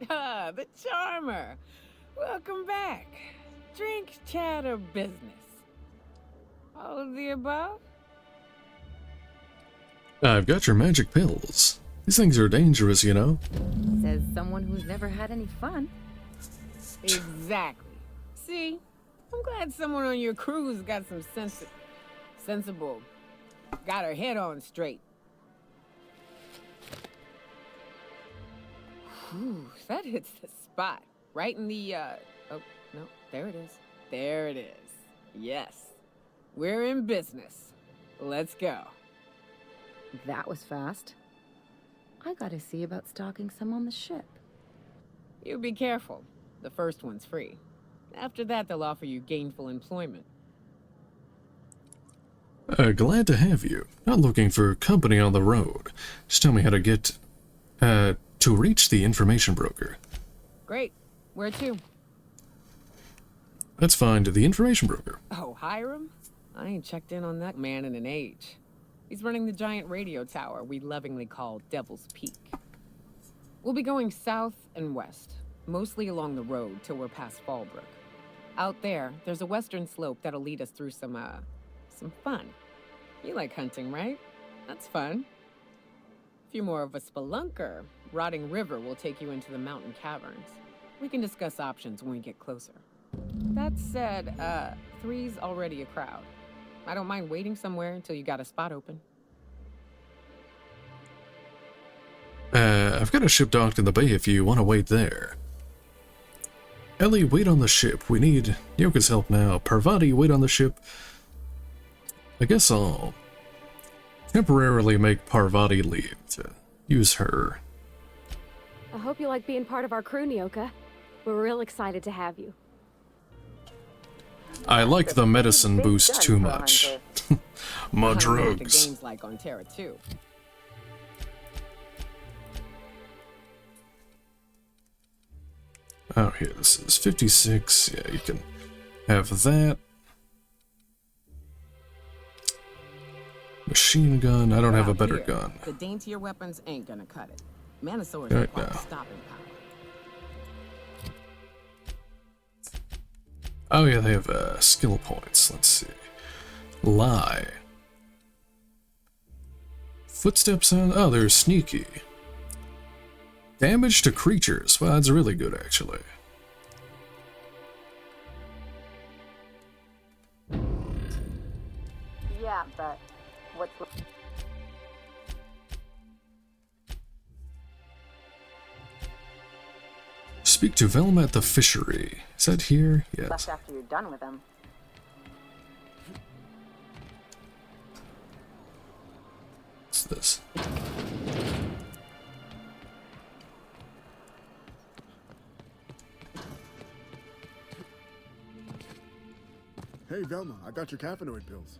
Ah, the charmer. Welcome back. Drink, chat, or business? All of the above? I've got your magic pills. These things are dangerous, you know. Says someone who's never had any fun. Exactly. See? I'm glad someone on your crew's got some sensible. Got her head on straight. Whew, that hits the spot. Right in the, oh, no, there it is. There it is. Yes. We're in business. Let's go. That was fast. I gotta see about stalking some on the ship. You be careful. The first one's free. After that, they'll offer you gainful employment. Glad to have you. Not looking for company on the road. Just tell me how to get, to reach the information broker. Great. Where to? Let's find the information broker. Oh, Hiram? I ain't checked in on that man in an age. He's running the giant radio tower we lovingly call Devil's Peak. We'll be going south and west, mostly along the road till we're past Fallbrook. Out there's a western slope that'll lead us through some fun. You like hunting, right? That's fun. If you're more of a spelunker, Rotting River will take you into the mountain caverns. We can discuss options when we get closer. That said, 3's already a crowd. I don't mind waiting somewhere until you got a spot open. I've got a ship docked in the bay if you want to wait there. Ellie, wait on the ship. We need Nyoka's help now. Parvati, wait on the ship. I guess I'll temporarily make Parvati leave to use her. I hope you like being part of our crew, Nyoka. We're real excited to have you. I like the medicine boost too much. My drugs. I know what the game's like on Terra 2. Oh, here, this is 56. Yeah, you can have that. Machine gun. I don't have a better gun. The daintier weapons ain't gonna cut it. Manosaurs Right are part now. of stopping power. Oh yeah, they have skill points. Let's see. Lie. Footsteps on... Oh, they're sneaky. Damage to creatures. Well, that's really good, actually. Yeah, but what's... Speak to Velma at the fishery. Is that here? Yes. Left after you're done with him. What's this? Hey, Velma, I got your caffeinoid pills.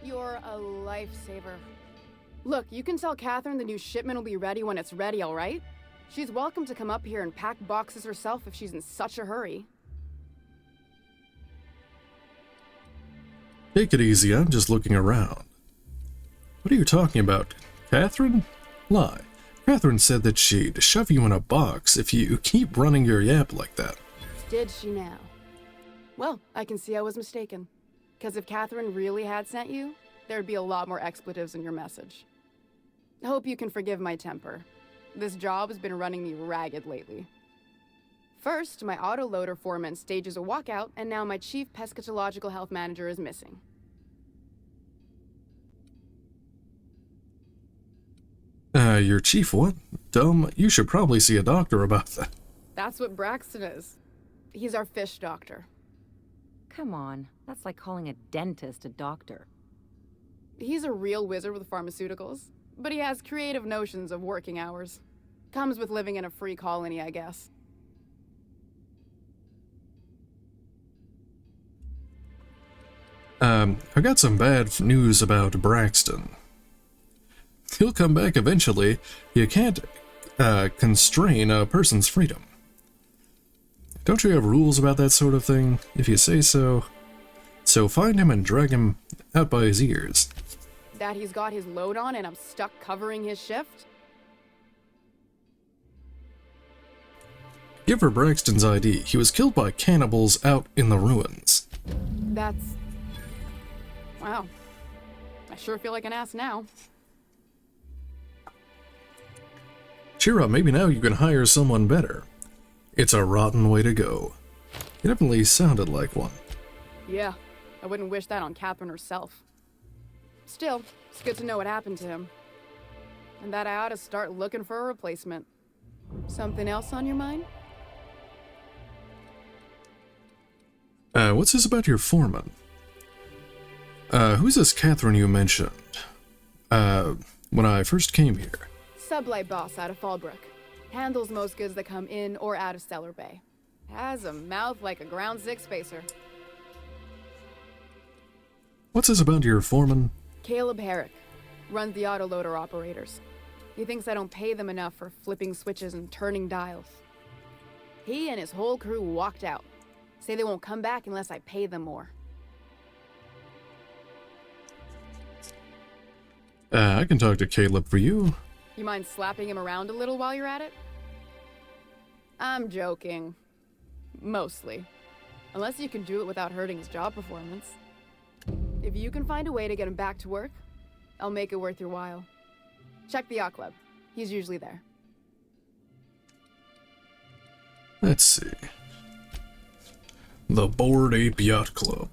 You're a lifesaver. Look, you can tell Catherine the new shipment will be ready when it's ready, all right? She's welcome to come up here and pack boxes herself if she's in such a hurry. Take it easy, I'm just looking around. What are you talking about? Catherine? Lie. Catherine said that she'd shove you in a box if you keep running your yap like that. Did she now? Well, I can see I was mistaken. Because if Catherine really had sent you, there'd be a lot more expletives in your message. I hope you can forgive my temper. This job has been running me ragged lately. First, my autoloader foreman stages a walkout, and now my chief pescatological health manager is missing. Your chief what? Dumb, you should probably see a doctor about that. That's what Braxton is. He's our fish doctor. Come on, that's like calling a dentist a doctor. He's a real wizard with pharmaceuticals, but he has creative notions of working hours. Comes with living in a free colony, I guess. I got some bad news about Braxton. He'll come back eventually. You can't constrain a person's freedom. Don't you have rules about that sort of thing? If you say so. So find him and drag him out by his ears. That he's got his load on and I'm stuck covering his shift? Give her Braxton's ID. He was killed by cannibals out in the ruins. That's... Wow. I sure feel like an ass now. Cheer up, maybe now you can hire someone better. It's a rotten way to go. You definitely sounded like one. Yeah, I wouldn't wish that on Catherine herself. Still, it's good to know what happened to him. And that I ought to start looking for a replacement. Something else on your mind? What's this about your foreman? Who's this Catherine you mentioned? When I first came here. Sublight boss out of Fallbrook. Handles most goods that come in or out of Stellar Bay. Has a mouth like a ground six spacer. What's this about your foreman? Caleb Herrick. Runs the autoloader operators. He thinks I don't pay them enough for flipping switches and turning dials. He and his whole crew walked out. Say they won't come back unless I pay them more. I can talk to Caleb for you. You mind slapping him around a little while you're at it? I'm joking. Mostly. Unless you can do it without hurting his job performance. If you can find a way to get him back to work, I'll make it worth your while. Check the yacht club. He's usually there. Let's see. The Bored Ape Yacht Club.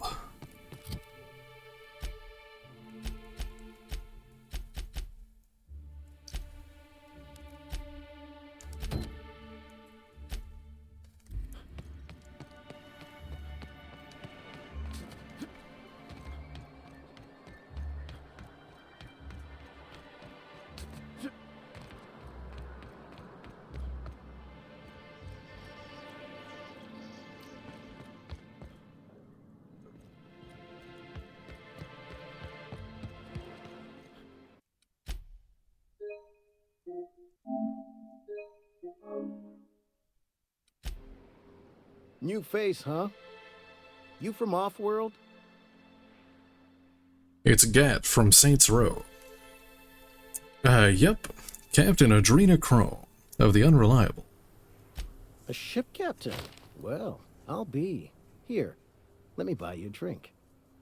New face, huh? You from Offworld? It's Gat from Saints Row. Yep. Captain Adrenochrome. of the unreliable. A ship captain? Well, I'll be. Here, let me buy you a drink.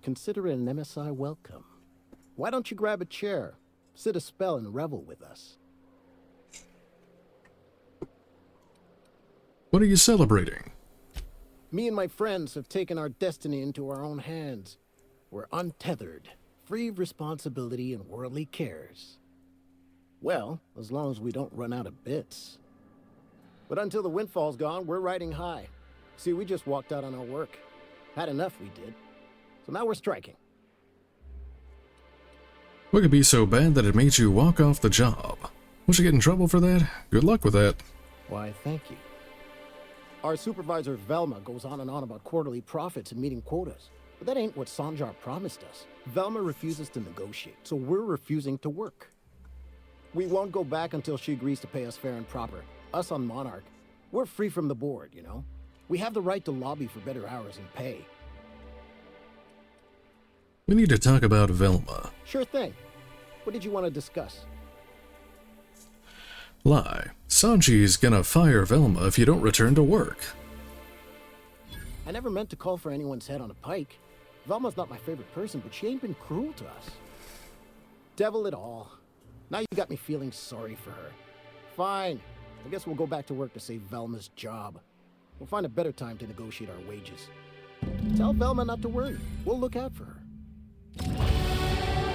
Consider it an MSI welcome. Why don't you grab a chair, sit a spell, and revel with us? What are you celebrating? Me and my friends have taken our destiny into our own hands. We're untethered, free of responsibility and worldly cares. Well, as long as we don't run out of bits. But until the windfall's gone, we're riding high. See, we just walked out on our work. Had enough, we did. So now we're striking. What could be so bad that it made you walk off the job? Would you get in trouble for that? Good luck with that. Why, thank you. Our supervisor, Velma, goes on and on about quarterly profits and meeting quotas. But that ain't what Sanjar promised us. Velma refuses to negotiate, so we're refusing to work. We won't go back until she agrees to pay us fair and proper. Us on Monarch, we're free from the board, you know? We have the right to lobby for better hours and pay. We need to talk about Velma. Sure thing. What did you want to discuss? Lie. Sanji's gonna fire Velma if you don't return to work. I never meant to call for anyone's head on a pike. Velma's not my favorite person, but she ain't been cruel to us. Devil it all. Now you got me feeling sorry for her. Fine. I guess we'll go back to work to save Velma's job. We'll find a better time to negotiate our wages. Tell Velma not to worry. We'll look out for her.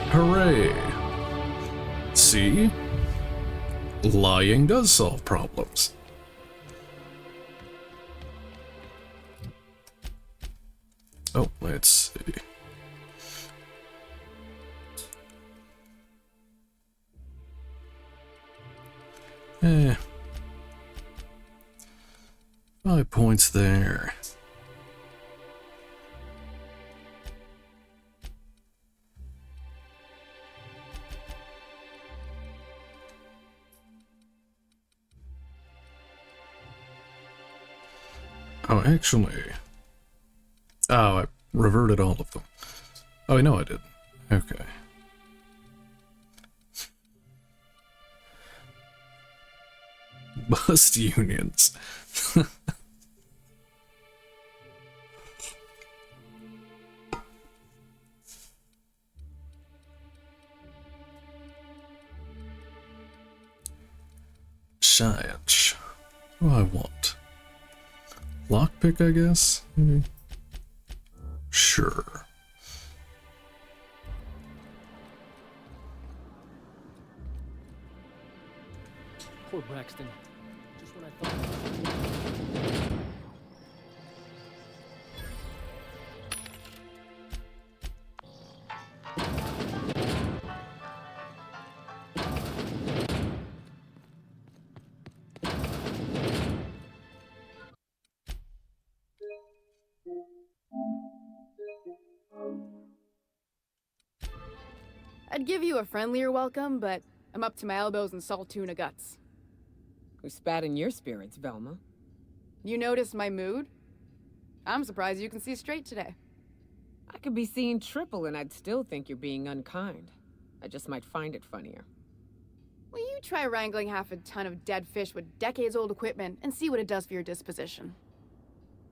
Hooray! See? Lying does solve problems. Oh, let's see. Eh. 5 points there. Oh, actually... Oh, I reverted all of them. Oh, I know I did. Okay. Bust unions. Science. What do I want? Lockpick, I guess? Maybe? Sure. Poor Braxton. Just when I thought... I'd give you a friendlier welcome, but I'm up to my elbows in salt tuna guts. Who spat in your spirits, Velma? You noticed my mood? I'm surprised you can see straight today. I could be seeing triple and I'd still think you're being unkind. I just might find it funnier. Will you try wrangling half a ton of dead fish with decades-old equipment and see what it does for your disposition?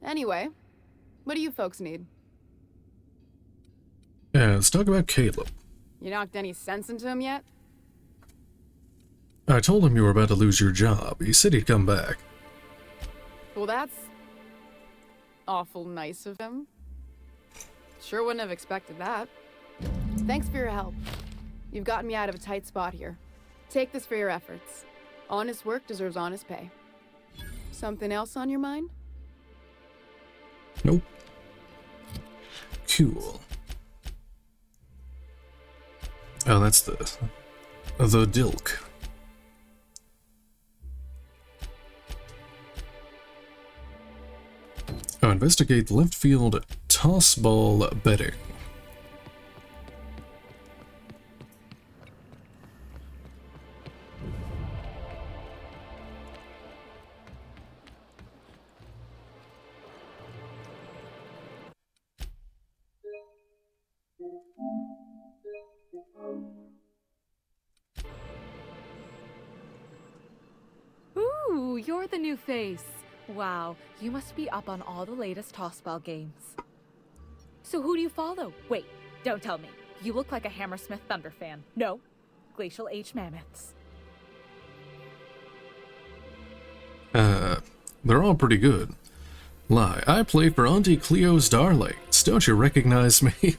Anyway, what do you folks need? Yeah, let's talk about Caleb. You knocked any sense into him yet? I told him you were about to lose your job. He said he'd come back. Well, that's awful nice of him. Sure wouldn't have expected that. Thanks for your help. You've gotten me out of a tight spot here. Take this for your efforts. Honest work deserves honest pay. Something else on your mind? Nope. Cool. Oh, that's the Dilk. Oh, investigate left field toss ball betting. you're the new face. Wow, you must be up on all the latest tossball games. So who do you follow? Wait, don't tell me. You look like a Hammersmith Thunder fan. No, Glacial H Mammoths. They're all pretty good. Lie, I play for Auntie Cleo's darlings. Don't you recognize me?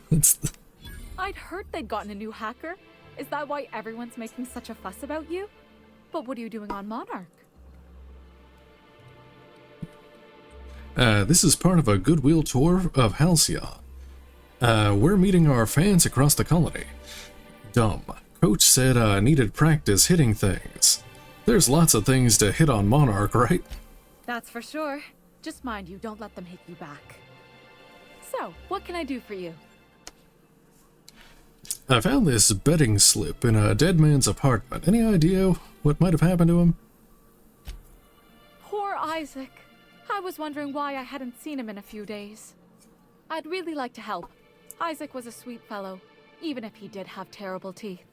I'd heard they'd gotten a new hacker. Is that why everyone's making such a fuss about you? But what are you doing on Monarch? This is part of a goodwill tour of Halcyon. We're meeting our fans across the colony. Dumb. Coach said I needed practice hitting things. There's lots of things to hit on Monarch, right? That's for sure. Just mind you, don't let them hit you back. So, what can I do for you? I found this betting slip in a dead man's apartment. Any idea what might have happened to him? Poor Isaac. I was wondering why I hadn't seen him in a few days. I'd really like to help. Isaac was a sweet fellow, even if he did have terrible teeth.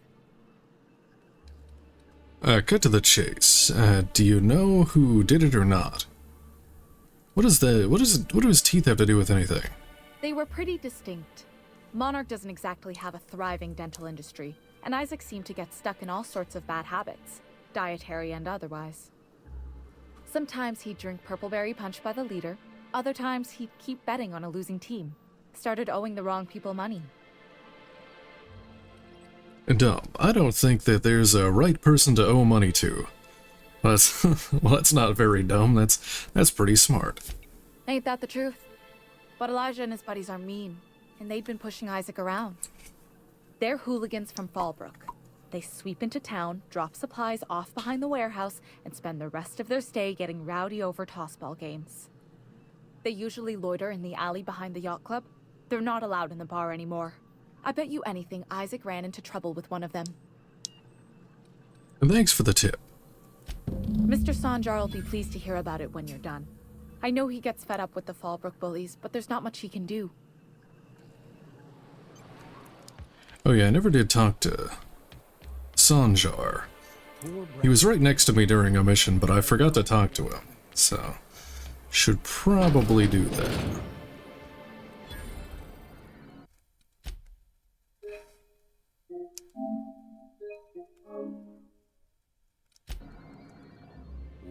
Cut to the chase. Do you know who did it or not? What do his teeth have to do with anything? They were pretty distinct. Monarch doesn't exactly have a thriving dental industry, and Isaac seemed to get stuck in all sorts of bad habits, dietary and otherwise. Sometimes he'd drink purpleberry punch by the liter, other times he'd keep betting on a losing team. Started owing the wrong people money. Dumb. I don't think that there's a right person to owe money to. Well, that's not very dumb. That's pretty smart. Ain't that the truth? But Elijah and his buddies are mean, and they'd been pushing Isaac around. They're hooligans from Fallbrook. They sweep into town, drop supplies off behind the warehouse, and spend the rest of their stay getting rowdy over tossball games. They usually loiter in the alley behind the yacht club. They're not allowed in the bar anymore. I bet you anything Isaac ran into trouble with one of them. And thanks for the tip. Mr. Sanjar will be pleased to hear about it when you're done. I know he gets fed up with the Fallbrook bullies, but there's not much he can do. Oh yeah, I never did talk to Sanjar. He was right next to me during a mission, but I forgot to talk to him, so should probably do that.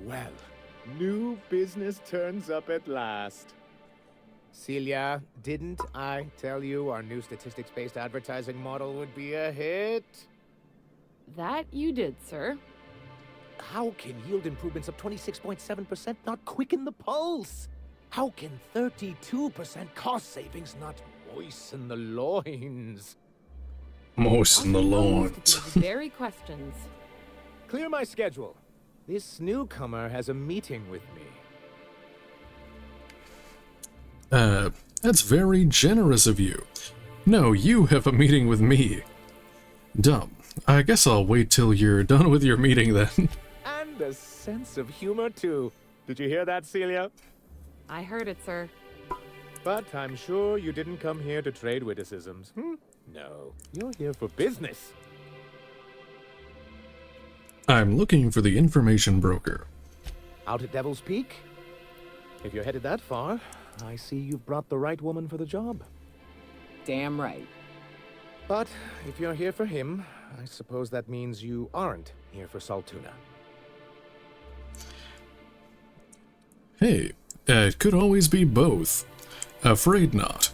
Well, new business turns up at last. Celia, didn't I tell you our new statistics-based advertising model would be a hit? That you did, sir. How can yield improvements of 26.7% not quicken the pulse? How can 32% cost savings not moisten the loins? Moisten the loins. Very questions. Clear my schedule. This newcomer has a meeting with me. That's very generous of you. No, you have a meeting with me. Dumb. I guess I'll wait till you're done with your meeting then. And a sense of humor, too. Did you hear that, Celia? I heard it, sir. But I'm sure you didn't come here to trade witticisms. No, you're here for business. I'm looking for the information broker. Out at Devil's Peak? If you're headed that far, I see you've brought the right woman for the job. Damn right. But if you're here for him, I suppose that means you aren't here for Saltuna. Hey, it could always be both. Afraid not.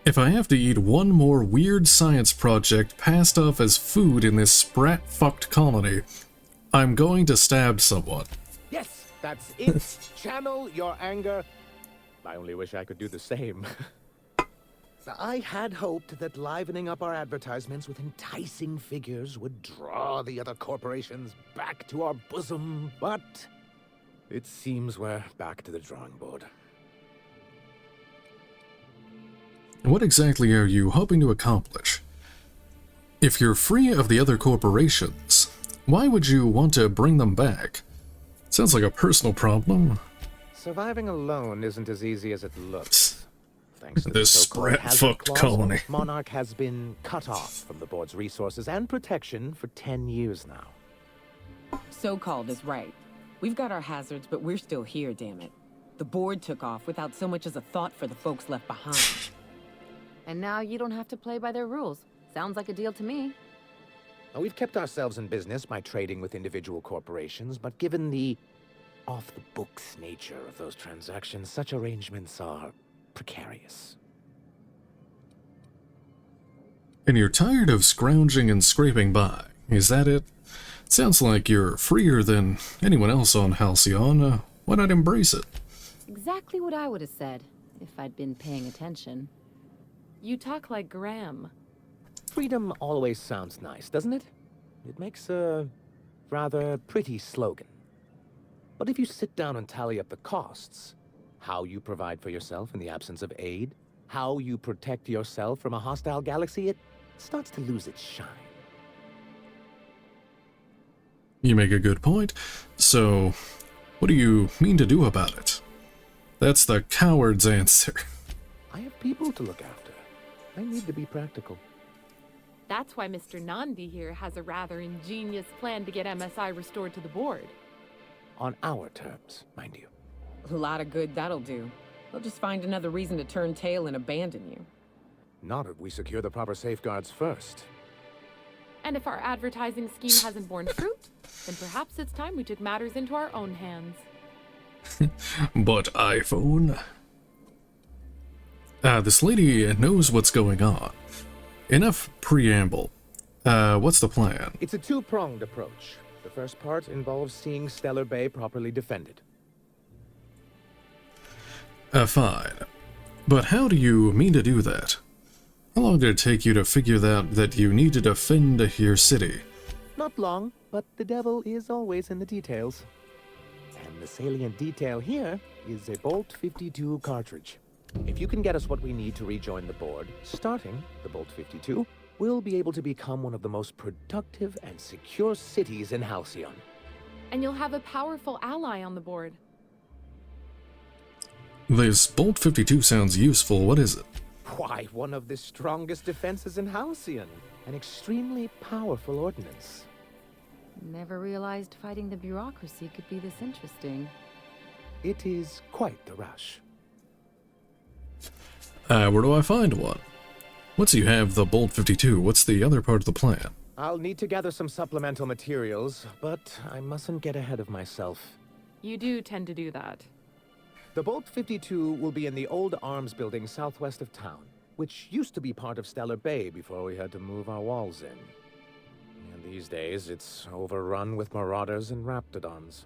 If I have to eat one more weird science project passed off as food in this sprat-fucked colony, I'm going to stab someone. Yes, that's it. Channel your anger. I only wish I could do the same. I had hoped that livening up our advertisements with enticing figures would draw the other corporations back to our bosom, but it seems we're back to the drawing board. What exactly are you hoping to accomplish? If you're free of the other corporations, why would you want to bring them back? Sounds like a personal problem. Surviving alone isn't as easy as it looks. Thanks to this sprat-fucked colony. Monarch has been cut off from the board's resources and protection for 10 years now. So-called is right. We've got our hazards, but we're still here, damn it. The board took off without so much as a thought for the folks left behind. And now you don't have to play by their rules. Sounds like a deal to me. Now, we've kept ourselves in business by trading with individual corporations, but given the off-the-books nature of those transactions, such arrangements are precarious. And you're tired of scrounging and scraping by, is that it? Sounds like you're freer than anyone else on Halcyon. Why not embrace it? Exactly what I would have said, if I'd been paying attention. You talk like Graham. Freedom always sounds nice, doesn't it? It makes a rather pretty slogan. But if you sit down and tally up the costs, how you provide for yourself in the absence of aid, how you protect yourself from a hostile galaxy, it starts to lose its shine. You make a good point. So, what do you mean to do about it? That's the coward's answer. I have people to look after. I need to be practical. That's why Mr. Nandi here has a rather ingenious plan to get MSI restored to the board. On our terms, mind you. A lot of good that'll do. They'll just find another reason to turn tail and abandon you. Not if we secure the proper safeguards first. And if our advertising scheme hasn't borne fruit, then perhaps it's time we took matters into our own hands. But iPhone? This lady knows what's going on. Enough preamble. What's the plan? It's a two-pronged approach. The first part involves seeing Stellar Bay properly defended. Fine. But how do you mean to do that? How long did it take you to figure that you need to defend your city? Not long, but the devil is always in the details. And the salient detail here is a Bolt 52 cartridge. If you can get us what we need to rejoin the board, starting the Bolt 52, we'll be able to become one of the most productive and secure cities in Halcyon. And you'll have a powerful ally on the board. This Bolt 52 sounds useful. What is it? Why, one of the strongest defenses in Halcyon. An extremely powerful ordnance. Never realized fighting the bureaucracy could be this interesting. It is quite the rush. Where do I find one? Once you have the Bolt 52, what's the other part of the plan? I'll need to gather some supplemental materials, but I mustn't get ahead of myself. You do tend to do that. The Bolt 52 will be in the old arms building southwest of town, which used to be part of Stellar Bay before we had to move our walls in. And these days, it's overrun with marauders and raptidons.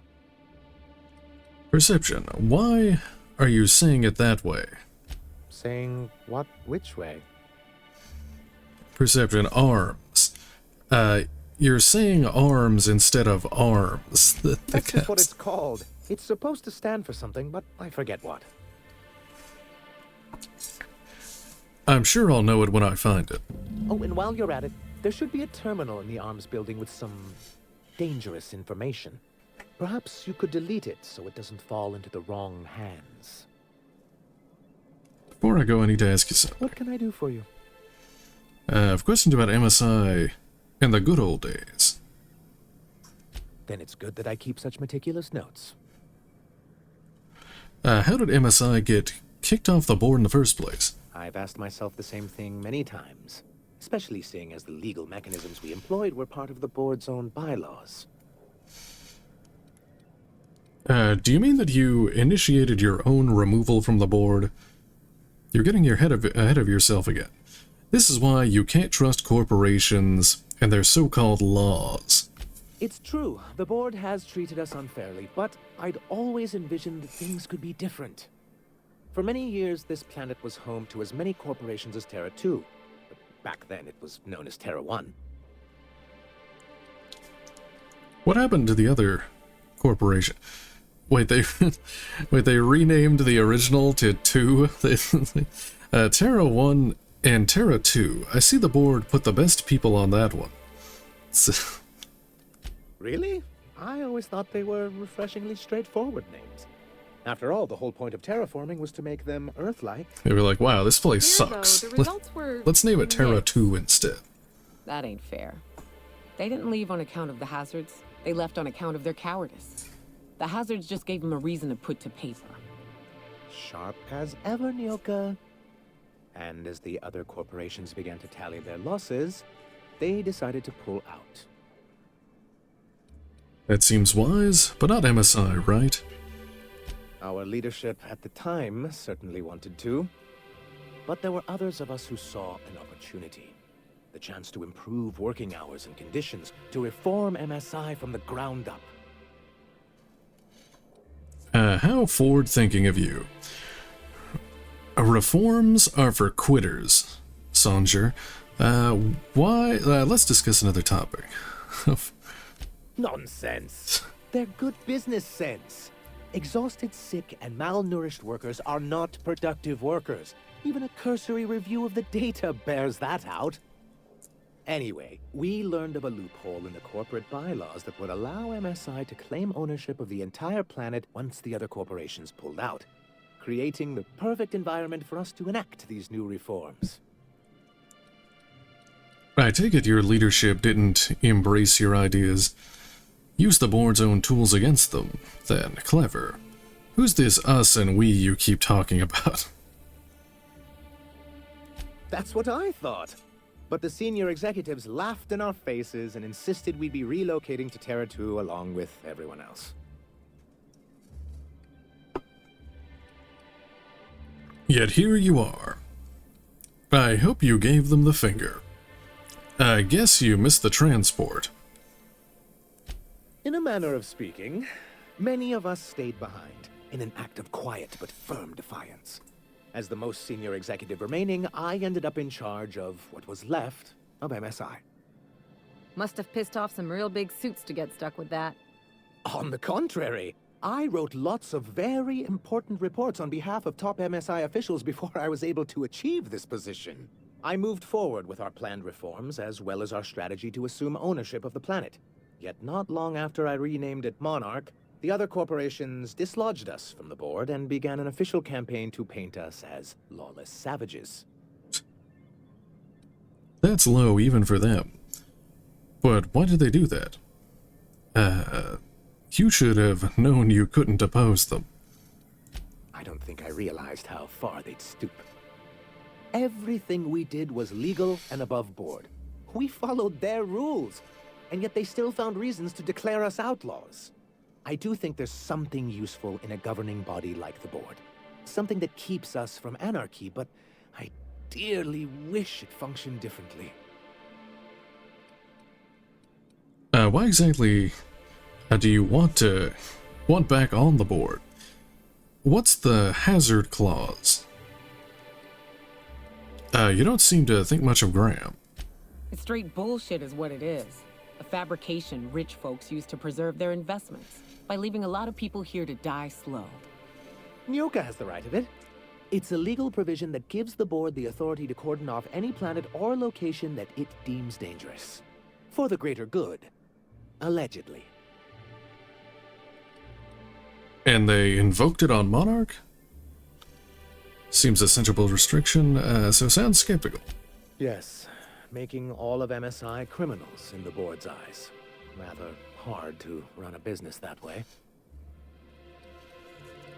Perception, why are you saying it that way? Saying what? Which way? Perception, arms. You're saying arms instead of arms. That's just what it's called. It's supposed to stand for something, but I forget what. I'm sure I'll know it when I find it. Oh, and while you're at it, there should be a terminal in the arms building with some dangerous information. Perhaps you could delete it so it doesn't fall into the wrong hands. Before I go, I need to ask you something. What can I do for you? I've questions about MSI in the good old days. Then it's good that I keep such meticulous notes. How did MSI get kicked off the board in the first place? I've asked myself the same thing many times, especially seeing as the legal mechanisms we employed were part of the board's own bylaws. Do you mean that you initiated your own removal from the board? You're getting ahead of yourself again. This is why you can't trust corporations and their so-called laws. It's true, the board has treated us unfairly, but I'd always envisioned that things could be different. For many years, this planet was home to as many corporations as Terra 2. But back then, it was known as Terra 1. What happened to the other corporation? Wait, they renamed the original to 2? Terra 1 and Terra 2. I see the board put the best people on that one. Really? I always thought they were refreshingly straightforward names. After all, the whole point of terraforming was to make them Earth-like. They were like, wow, this place sucks. Let's name it Terra 2 instead. That ain't fair. They didn't leave on account of the hazards. They left on account of their cowardice. The hazards just gave him a reason to put to paper. Sharp as ever, Nyoka. And as the other corporations began to tally their losses, they decided to pull out. That seems wise, but not MSI, right? Our leadership at the time certainly wanted to, but there were others of us who saw an opportunity. The chance to improve working hours and conditions, to reform MSI from the ground up. How forward-thinking of you. Reforms are for quitters, Sanjar. Let's discuss another topic. Nonsense. They're good business sense. Exhausted, sick, and malnourished workers are not productive workers. Even a cursory review of the data bears that out. Anyway, we learned of a loophole in the corporate bylaws that would allow MSI to claim ownership of the entire planet once the other corporations pulled out, creating the perfect environment for us to enact these new reforms. I take it your leadership didn't embrace your ideas. Use the board's own tools against them, then. Clever. Who's this us and we you keep talking about? That's what I thought. But the senior executives laughed in our faces and insisted we'd be relocating to Terra 2 along with everyone else. Yet here you are. I hope you gave them the finger. I guess you missed the transport. In a manner of speaking, many of us stayed behind, in an act of quiet but firm defiance. As the most senior executive remaining, I ended up in charge of what was left of MSI. Must have pissed off some real big suits to get stuck with that. On the contrary, I wrote lots of very important reports on behalf of top MSI officials before I was able to achieve this position. I moved forward with our planned reforms, as well as our strategy to assume ownership of the planet. Yet not long after I renamed it Monarch, the other corporations dislodged us from the board and began an official campaign to paint us as lawless savages. That's low even for them. But why did they do that? You should have known you couldn't oppose them. I don't think I realized how far they'd stoop. Everything we did was legal and above board. We followed their rules, and yet they still found reasons to declare us outlaws. I do think there's something useful in a governing body like the board. Something that keeps us from anarchy, but I dearly wish it functioned differently. Why exactly do you want back on the board? What's the hazard clause? You don't seem to think much of Graham. It's straight bullshit is what it is. A fabrication rich folks use to preserve their investments, by leaving a lot of people here to die slow. Nyoka has the right of it. It's a legal provision that gives the board the authority to cordon off any planet or location that it deems dangerous. For the greater good. Allegedly. And they invoked it on Monarch? Seems a sensible restriction, so sounds skeptical. Yes, making all of MSI criminals in the board's eyes. Rather hard to run a business that way.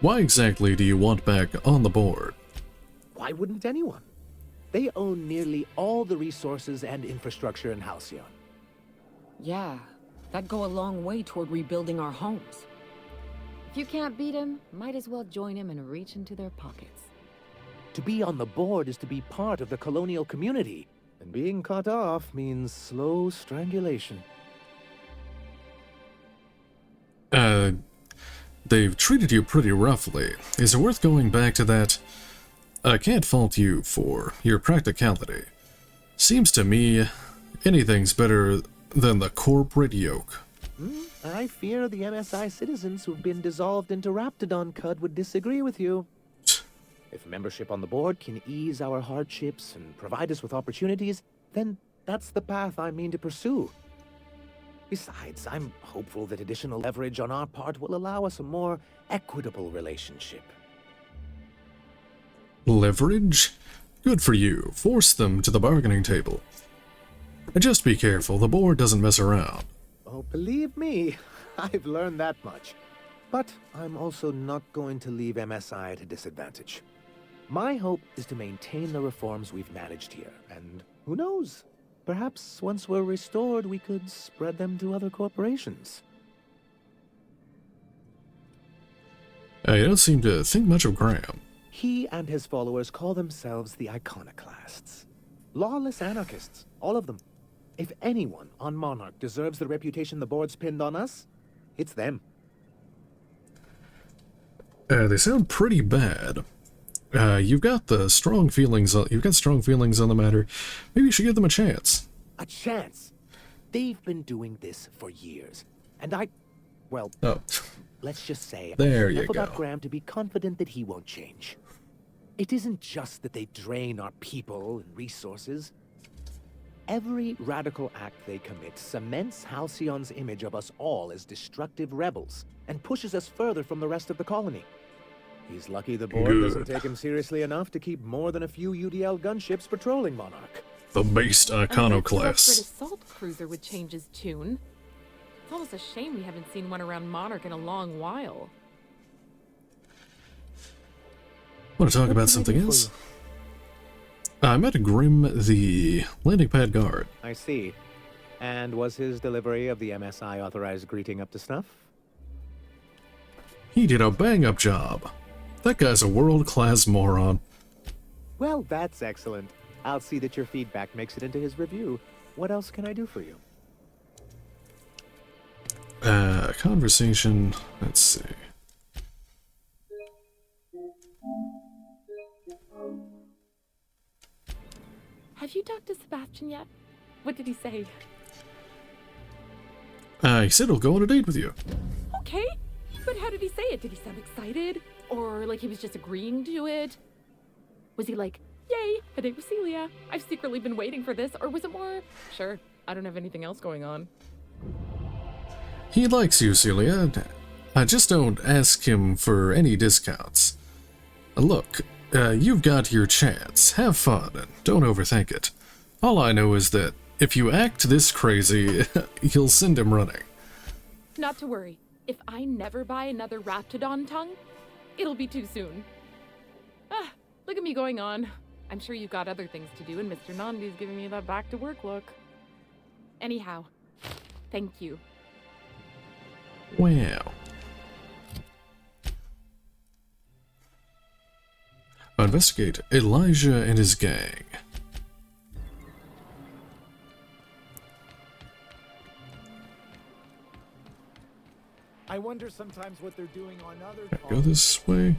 Why exactly do you want back on the board? Why wouldn't anyone? They own nearly all the resources and infrastructure in Halcyon. Yeah, that'd go a long way toward rebuilding our homes. If you can't beat him, might as well join him and reach into their pockets. To be on the board is to be part of the colonial community, and being cut off means slow strangulation. They've treated you pretty roughly. Is it worth going back to that? I can't fault you for your practicality. Seems to me anything's better than the corporate yoke. I fear the MSI citizens who've been dissolved into Raptidon Cud would disagree with you. If membership on the board can ease our hardships and provide us with opportunities, then that's the path I mean to pursue. Besides, I'm hopeful that additional leverage on our part will allow us a more equitable relationship. Leverage? Good for you. Force them to the bargaining table. Just be careful, the board doesn't mess around. Oh, believe me, I've learned that much. But I'm also not going to leave MSI at a disadvantage. My hope is to maintain the reforms we've managed here, and who knows? Perhaps once we're restored, we could spread them to other corporations. You don't seem to think much of Graham. He and his followers call themselves the Iconoclasts. Lawless anarchists, all of them. If anyone on Monarch deserves the reputation the board's pinned on us, it's them. They sound pretty bad. You've got strong feelings on the matter. Maybe you should give them a chance. A chance? They've been doing this for years. And well, let's just say there you enough go. about Graham to be confident that he won't change. It isn't just that they drain our people and resources. Every radical act they commit cements Halcyon's image of us all as destructive rebels and pushes us further from the rest of the colony. He's lucky the board doesn't take him seriously enough to keep more than a few UDL gunships patrolling Monarch. The based Iconoclast. An assault cruiser would change his tune. It's almost a shame we haven't seen one around Monarch in a long while. Want to talk about something else? I met Grim, the landing pad guard. I see. And was his delivery of the MSI authorized greeting up to snuff? He did a bang-up job. That guy's a world-class moron. Well, that's excellent. I'll see that your feedback makes it into his review. What else can I do for you? Conversation. Let's see. Have you talked to Sebastian yet? What did he say? He said he'll go on a date with you. Okay, but how did he say it? Did he sound excited? Or like he was just agreeing to it? Was he like, yay, a date with Celia? I've secretly been waiting for this. Or was it more, sure, I don't have anything else going on? He likes you, Celia. I just don't ask him for any discounts. Look, you've got your chance. Have fun, and don't overthink it. All I know is that if you act this crazy, you'll send him running. Not to worry. If I never buy another Raptidon tongue, it'll be too soon. Look at me going on. I'm sure you've got other things to do, and Mr. Nandi's giving me that back-to-work look. Anyhow, thank you. Wow. Investigate Elijah and his gang. I wonder sometimes what they're doing on other Go this way?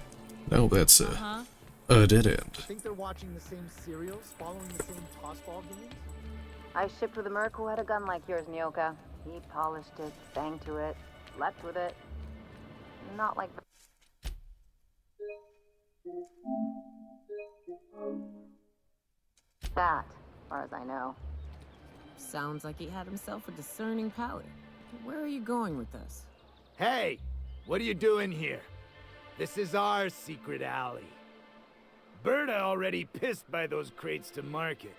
No, that's a dead end. Think they're watching the same serials, following the same tossball games? I shipped with a merc who had a gun like yours, Nyoka. He polished it, banged to it, slept with it. Not like that, as far as I know. Sounds like he had himself a discerning palate. Where are you going with this? Hey, what are you doing here? This is our secret alley. Berta already pissed by those crates to market.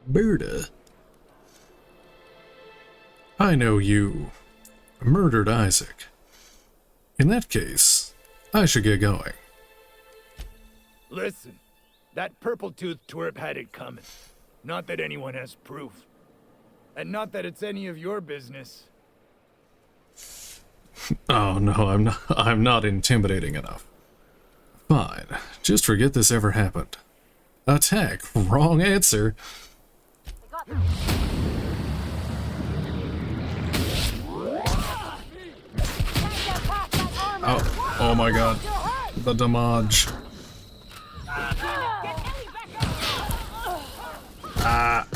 Berta? I know you murdered Isaac. In that case, I should get going. Listen, that purple-toothed twerp had it coming. Not that anyone has proof. And not that it's any of your business. Oh no, I'm not intimidating enough. Fine, just forget this ever happened. Attack, wrong answer. Oh my god, the damage. Ah.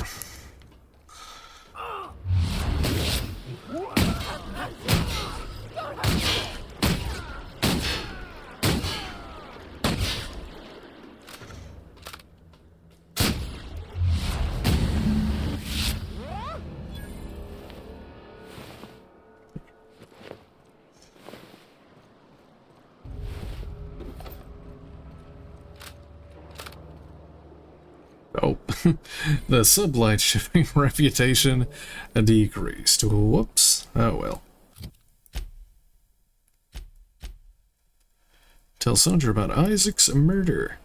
Oh, the sublight shipping reputation decreased. Whoops. Oh well. Tell Sandra about Isaac's murder.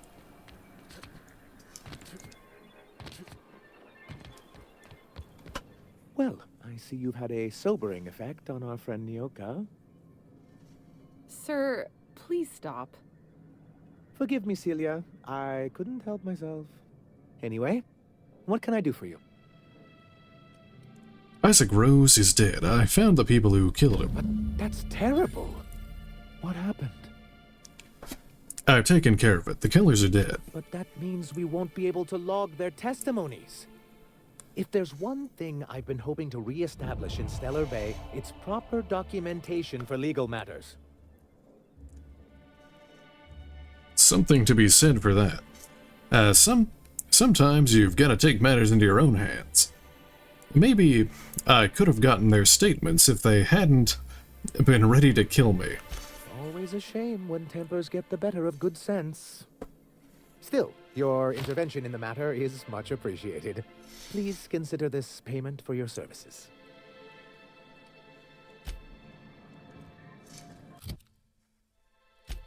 Well, I see you've had a sobering effect on our friend Nyoka. Sir, please stop. Forgive me, Celia. I couldn't help myself. Anyway, what can I do for you? Isaac Rose is dead. I found the people who killed him. But that's terrible. What happened? I've taken care of it. The killers are dead. But that means we won't be able to log their testimonies. If there's one thing I've been hoping to re-establish in Stellar Bay, it's proper documentation for legal matters. Something to be said for that. Sometimes you've got to take matters into your own hands. Maybe I could have gotten their statements if they hadn't been ready to kill me. Always a shame when tempers get the better of good sense. Still, your intervention in the matter is much appreciated. Please consider this payment for your services.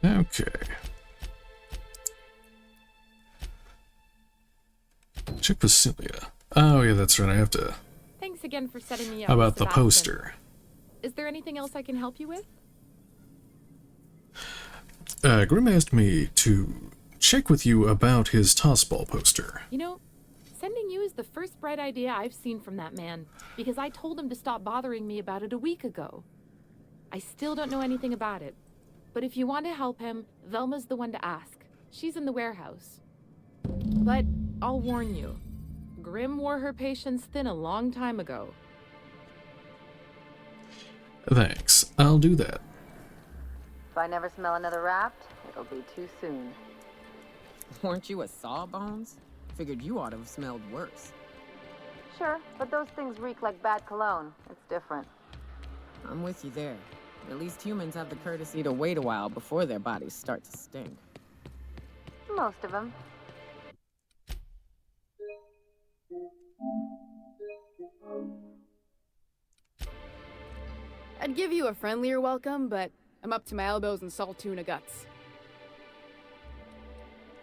Okay. Check Basilia. Oh yeah, that's right, I have to... Thanks again for setting me up. How with about the Sebastian. poster? Is there anything else I can help you with? Grim asked me to check with you about his tossball poster. You know, sending you is the first bright idea I've seen from that man, because I told him to stop bothering me about it a week ago. I still don't know anything about it, but if you want to help him, Velma's the one to ask. She's in the warehouse. But I'll warn you, Grim wore her patience thin a long time ago. Thanks, I'll do that. If I never smell another raft, it'll be too soon. Weren't you a Sawbones? Figured you ought to have smelled worse. Sure, but those things reek like bad cologne. It's different. I'm with you there. At least humans have the courtesy to wait a while before their bodies start to stink. Most of them. I'd give you a friendlier welcome, but I'm up to my elbows in salt tuna guts.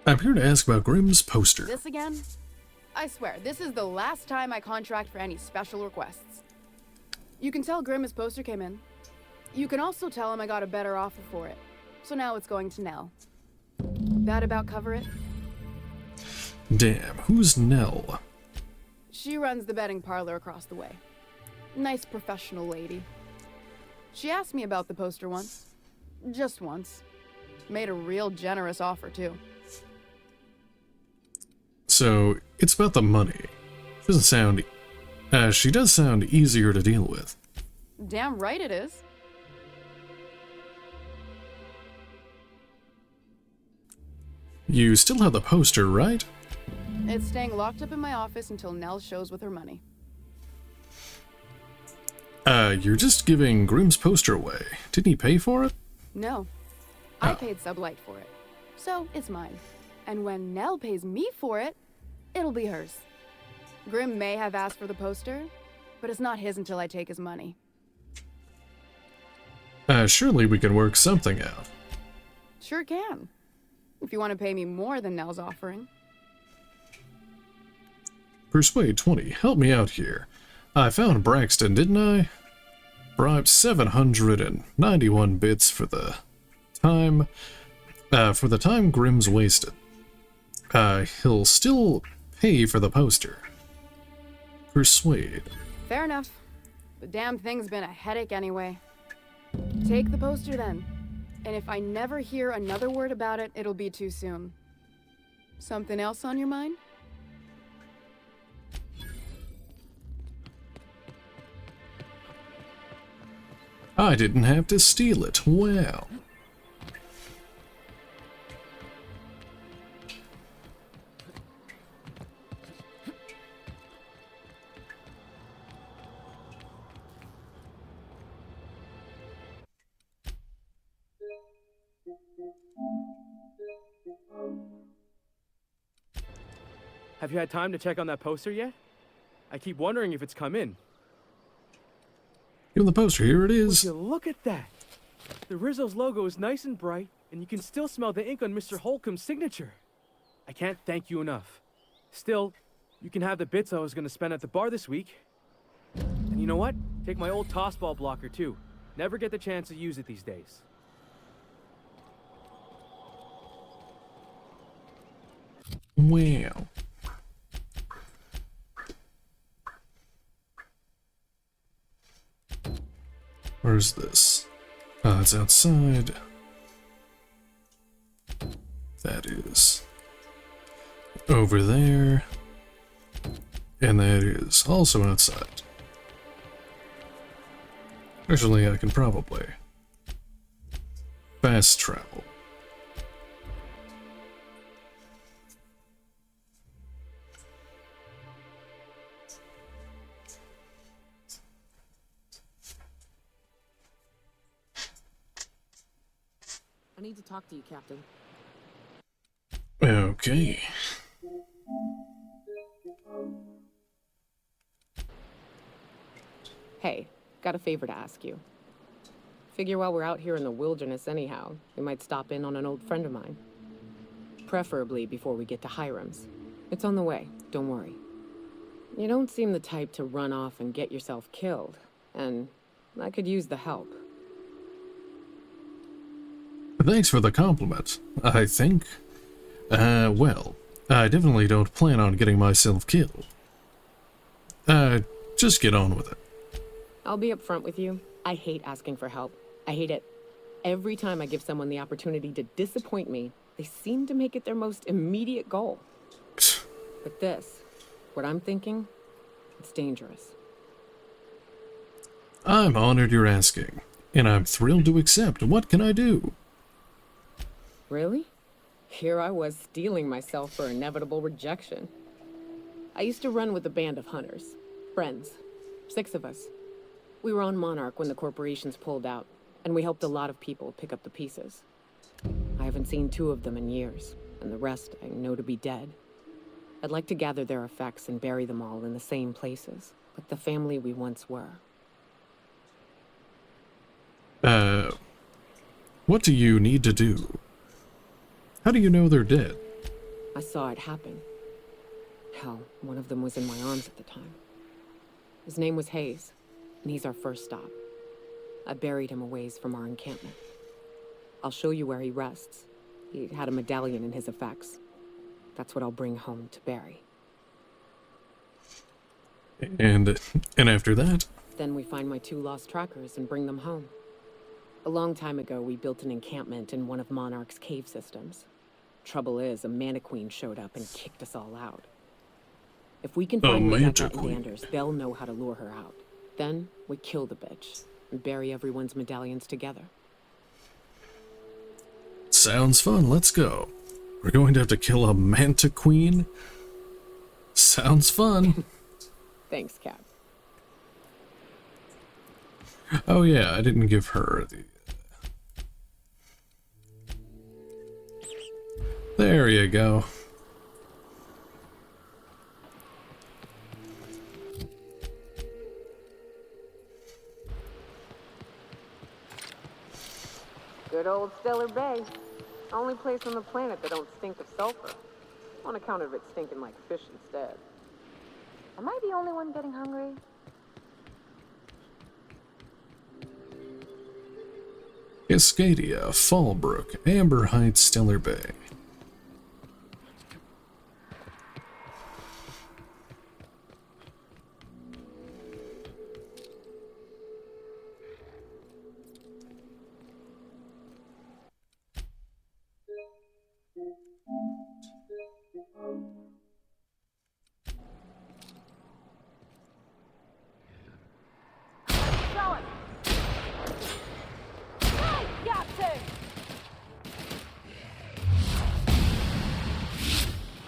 I'm here to ask about Grim's poster. This again? I swear, this is the last time I contract for any special requests. You can tell Grim his poster came in. You can also tell him I got a better offer for it. So now it's going to Nell. That about cover it? Damn, who's Nell? She runs the betting parlor across the way. Nice professional lady. She asked me about the poster once. Just once. Made a real generous offer, too. So, it's about the money. Doesn't sound... she does sound easier to deal with. Damn right it is. You still have the poster, right? It's staying locked up in my office until Nell shows with her money. You're just giving Grim's poster away. Didn't he pay for it? No. I paid Sublight for it. So, it's mine. And when Nell pays me for it, it'll be hers. Grim may have asked for the poster, but it's not his until I take his money. Surely we can work something out. Sure can. If you want to pay me more than Nell's offering. Persuade 20, help me out here. I found Braxton, didn't I? Bribed 791 bits for the time Grim's wasted. He'll still pay for the poster. Persuade. Fair enough. The damn thing's been a headache anyway. Take the poster then. And if I never hear another word about it, it'll be too soon. Something else on your mind? I didn't have to steal it. Wow. Have you had time to check on that poster yet? I keep wondering if it's come in. Give him the poster, here it is. Would you look at that? The Rizzo's logo is nice and bright, and you can still smell the ink on Mr. Holcomb's signature. I can't thank you enough. Still, you can have the bits I was gonna spend at the bar this week. And you know what? Take my old tossball blocker too. Never get the chance to use it these days. Well. Where's this? It's outside. That is over there. And that is also outside. Actually, I can probably fast travel. I need to talk to you, Captain. Okay. Hey, got a favor to ask you. Figure while we're out here in the wilderness anyhow, we might stop in on an old friend of mine. Preferably before we get to Hiram's. It's on the way, don't worry. You don't seem the type to run off and get yourself killed, and I could use the help. Thanks for the compliment, I think. Well, I definitely don't plan on getting myself killed. Just get on with it. I'll be upfront with you. I hate asking for help. I hate it. Every time I give someone the opportunity to disappoint me, they seem to make it their most immediate goal. But this, what I'm thinking, it's dangerous. I'm honored you're asking, and I'm thrilled to accept. What can I do? Really? Here I was steeling myself for inevitable rejection. I used to run with a band of hunters. Friends. 6 of us. We were on Monarch when the corporations pulled out, and we helped a lot of people pick up the pieces. I haven't seen 2 of them in years, and the rest I know to be dead. I'd like to gather their effects and bury them all in the same places, like the family we once were. What do you need to do? How do you know they're dead? I saw it happen. Hell, one of them was in my arms at the time. His name was Hayes, and he's our first stop. I buried him a ways from our encampment. I'll show you where he rests. He had a medallion in his effects. That's what I'll bring home to Barry. And after that? Then we find my 2 lost trackers and bring them home. A long time ago, we built an encampment in one of Monarch's cave systems. Trouble is, a Mantiqueen showed up and kicked us all out. If we can find Rebecca and Anders, they'll know how to lure her out. Then, we kill the bitch and bury everyone's medallions together. Sounds fun, let's go. We're going to have to kill a Mantiqueen? Sounds fun. Thanks, Cap. Oh yeah, I didn't give her the... There you go. Good old Stellar Bay. Only place on the planet that don't stink of sulfur. On account of it stinking like fish instead. Am I the only one getting hungry? Cascadia, Fallbrook, Amber Heights, Stellar Bay.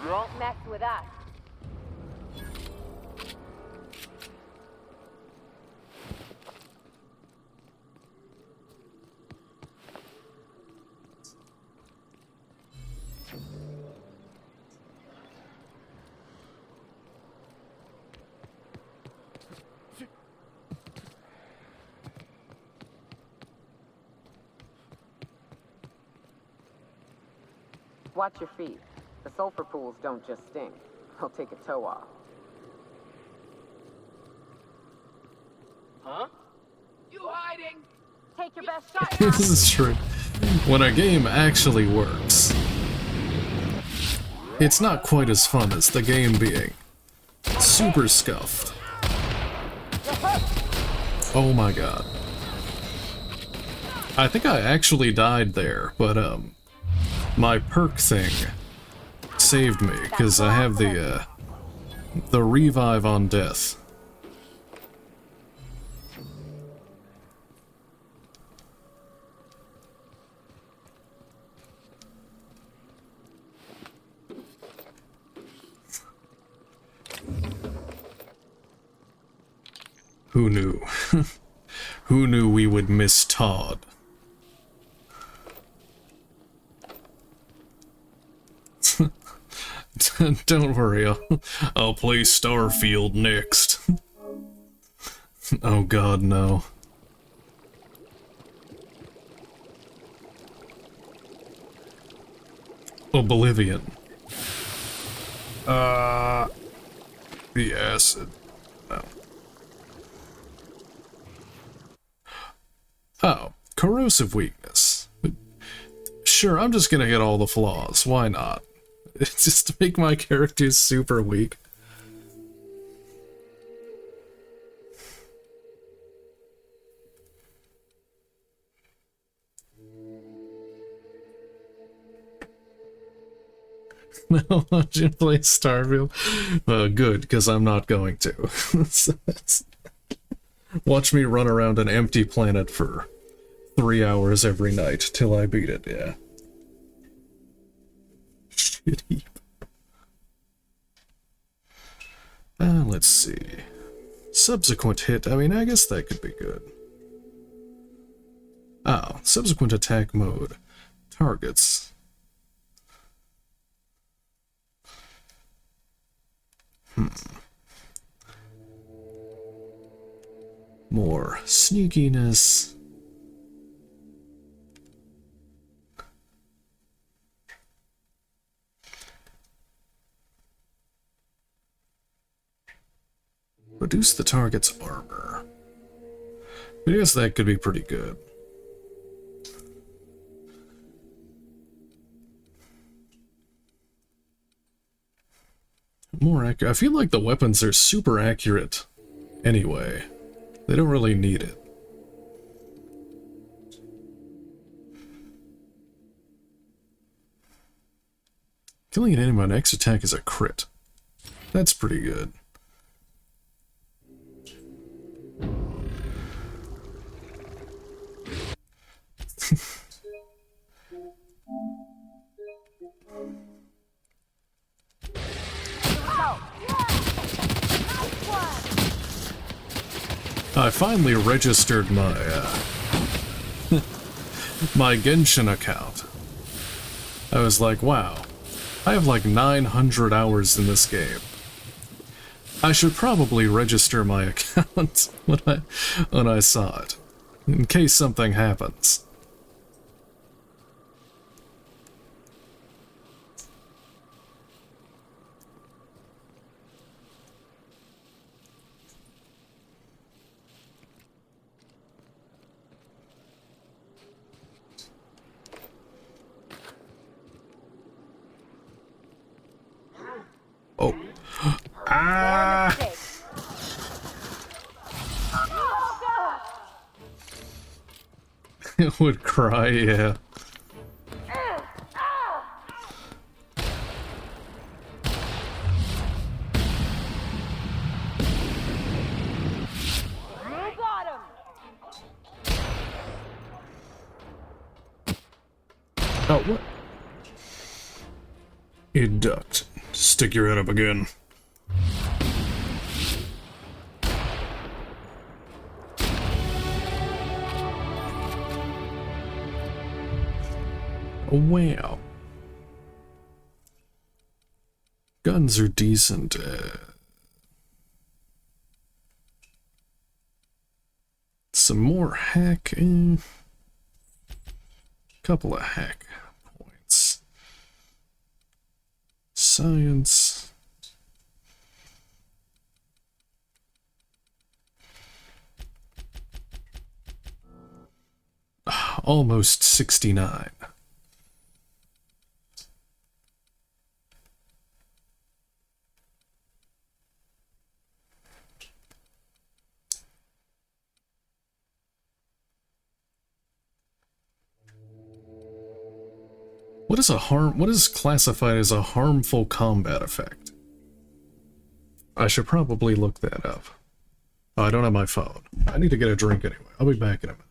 You won't mess with us. Watch your feet. The sulfur pools don't just stink. They'll take a toe off. Huh? You hiding? Take your best shot. This is true. When a game actually works, it's not quite as fun as the game being super scuffed. Oh my god. I think I actually died there, but my perk thing saved me because I have the revive on death. Who knew? Who knew we would miss Todd? Don't worry, I'll play Starfield next. Oh god, no. Oblivion. The acid. No. Oh, corrosive weakness. Sure, I'm just gonna get all the flaws. Why not? It's just to make my characters super weak. No, I should play Starfield. Good, because I'm not going to. Watch me run around an empty planet for 3 hours every night till I beat it, yeah. Shitty. Let's see. Subsequent hit, I mean, I guess that could be good. Oh, subsequent attack mode. Targets. More sneakiness. Reduce the target's armor. I guess that could be pretty good. More accurate. I feel like the weapons are super accurate anyway. They don't really need it. Killing an enemy on X attack is a crit. That's pretty good. I finally registered my, my Genshin account. I was like, wow, I have like 900 hours in this game. I should probably register my account when I saw it, in case something happens. Oh. Ah! It would cry, yeah. Oh, what? It ducked. Stick your head up again. Oh, wow. Guns are decent. Some more hack. Couple of hack points. science. Almost 69. What is classified as a harmful combat effect? I should probably look that up. Oh, I don't have my phone. I need to get a drink anyway. I'll be back in a minute.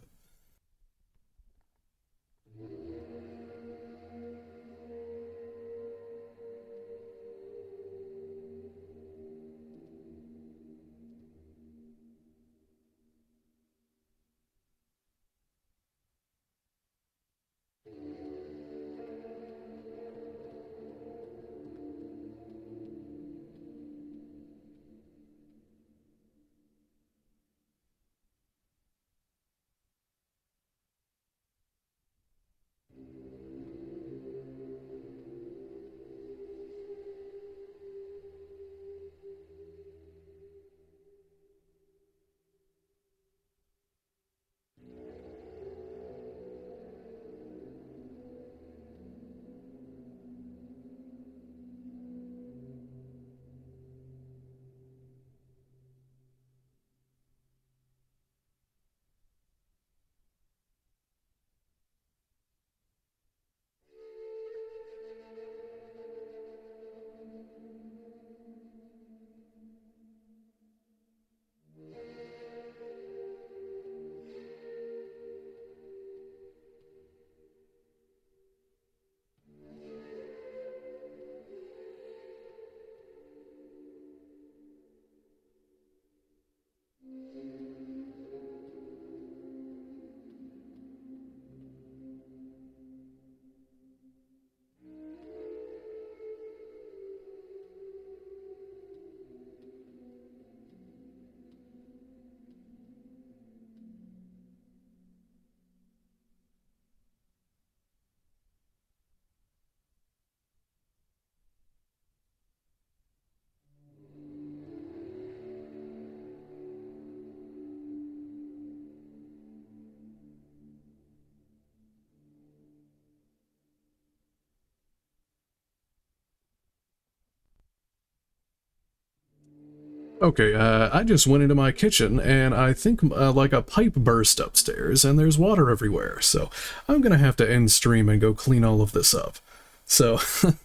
Okay, I just went into my kitchen, and I think, like, a pipe burst upstairs, and there's water everywhere, so I'm gonna have to end stream and go clean all of this up. So,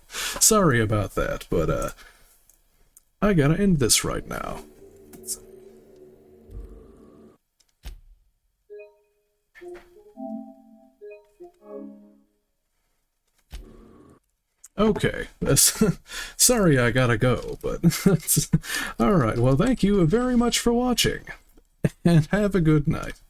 sorry about that, but, I gotta end this right now. Okay, sorry I gotta go, but alright, well thank you very much for watching, and have a good night.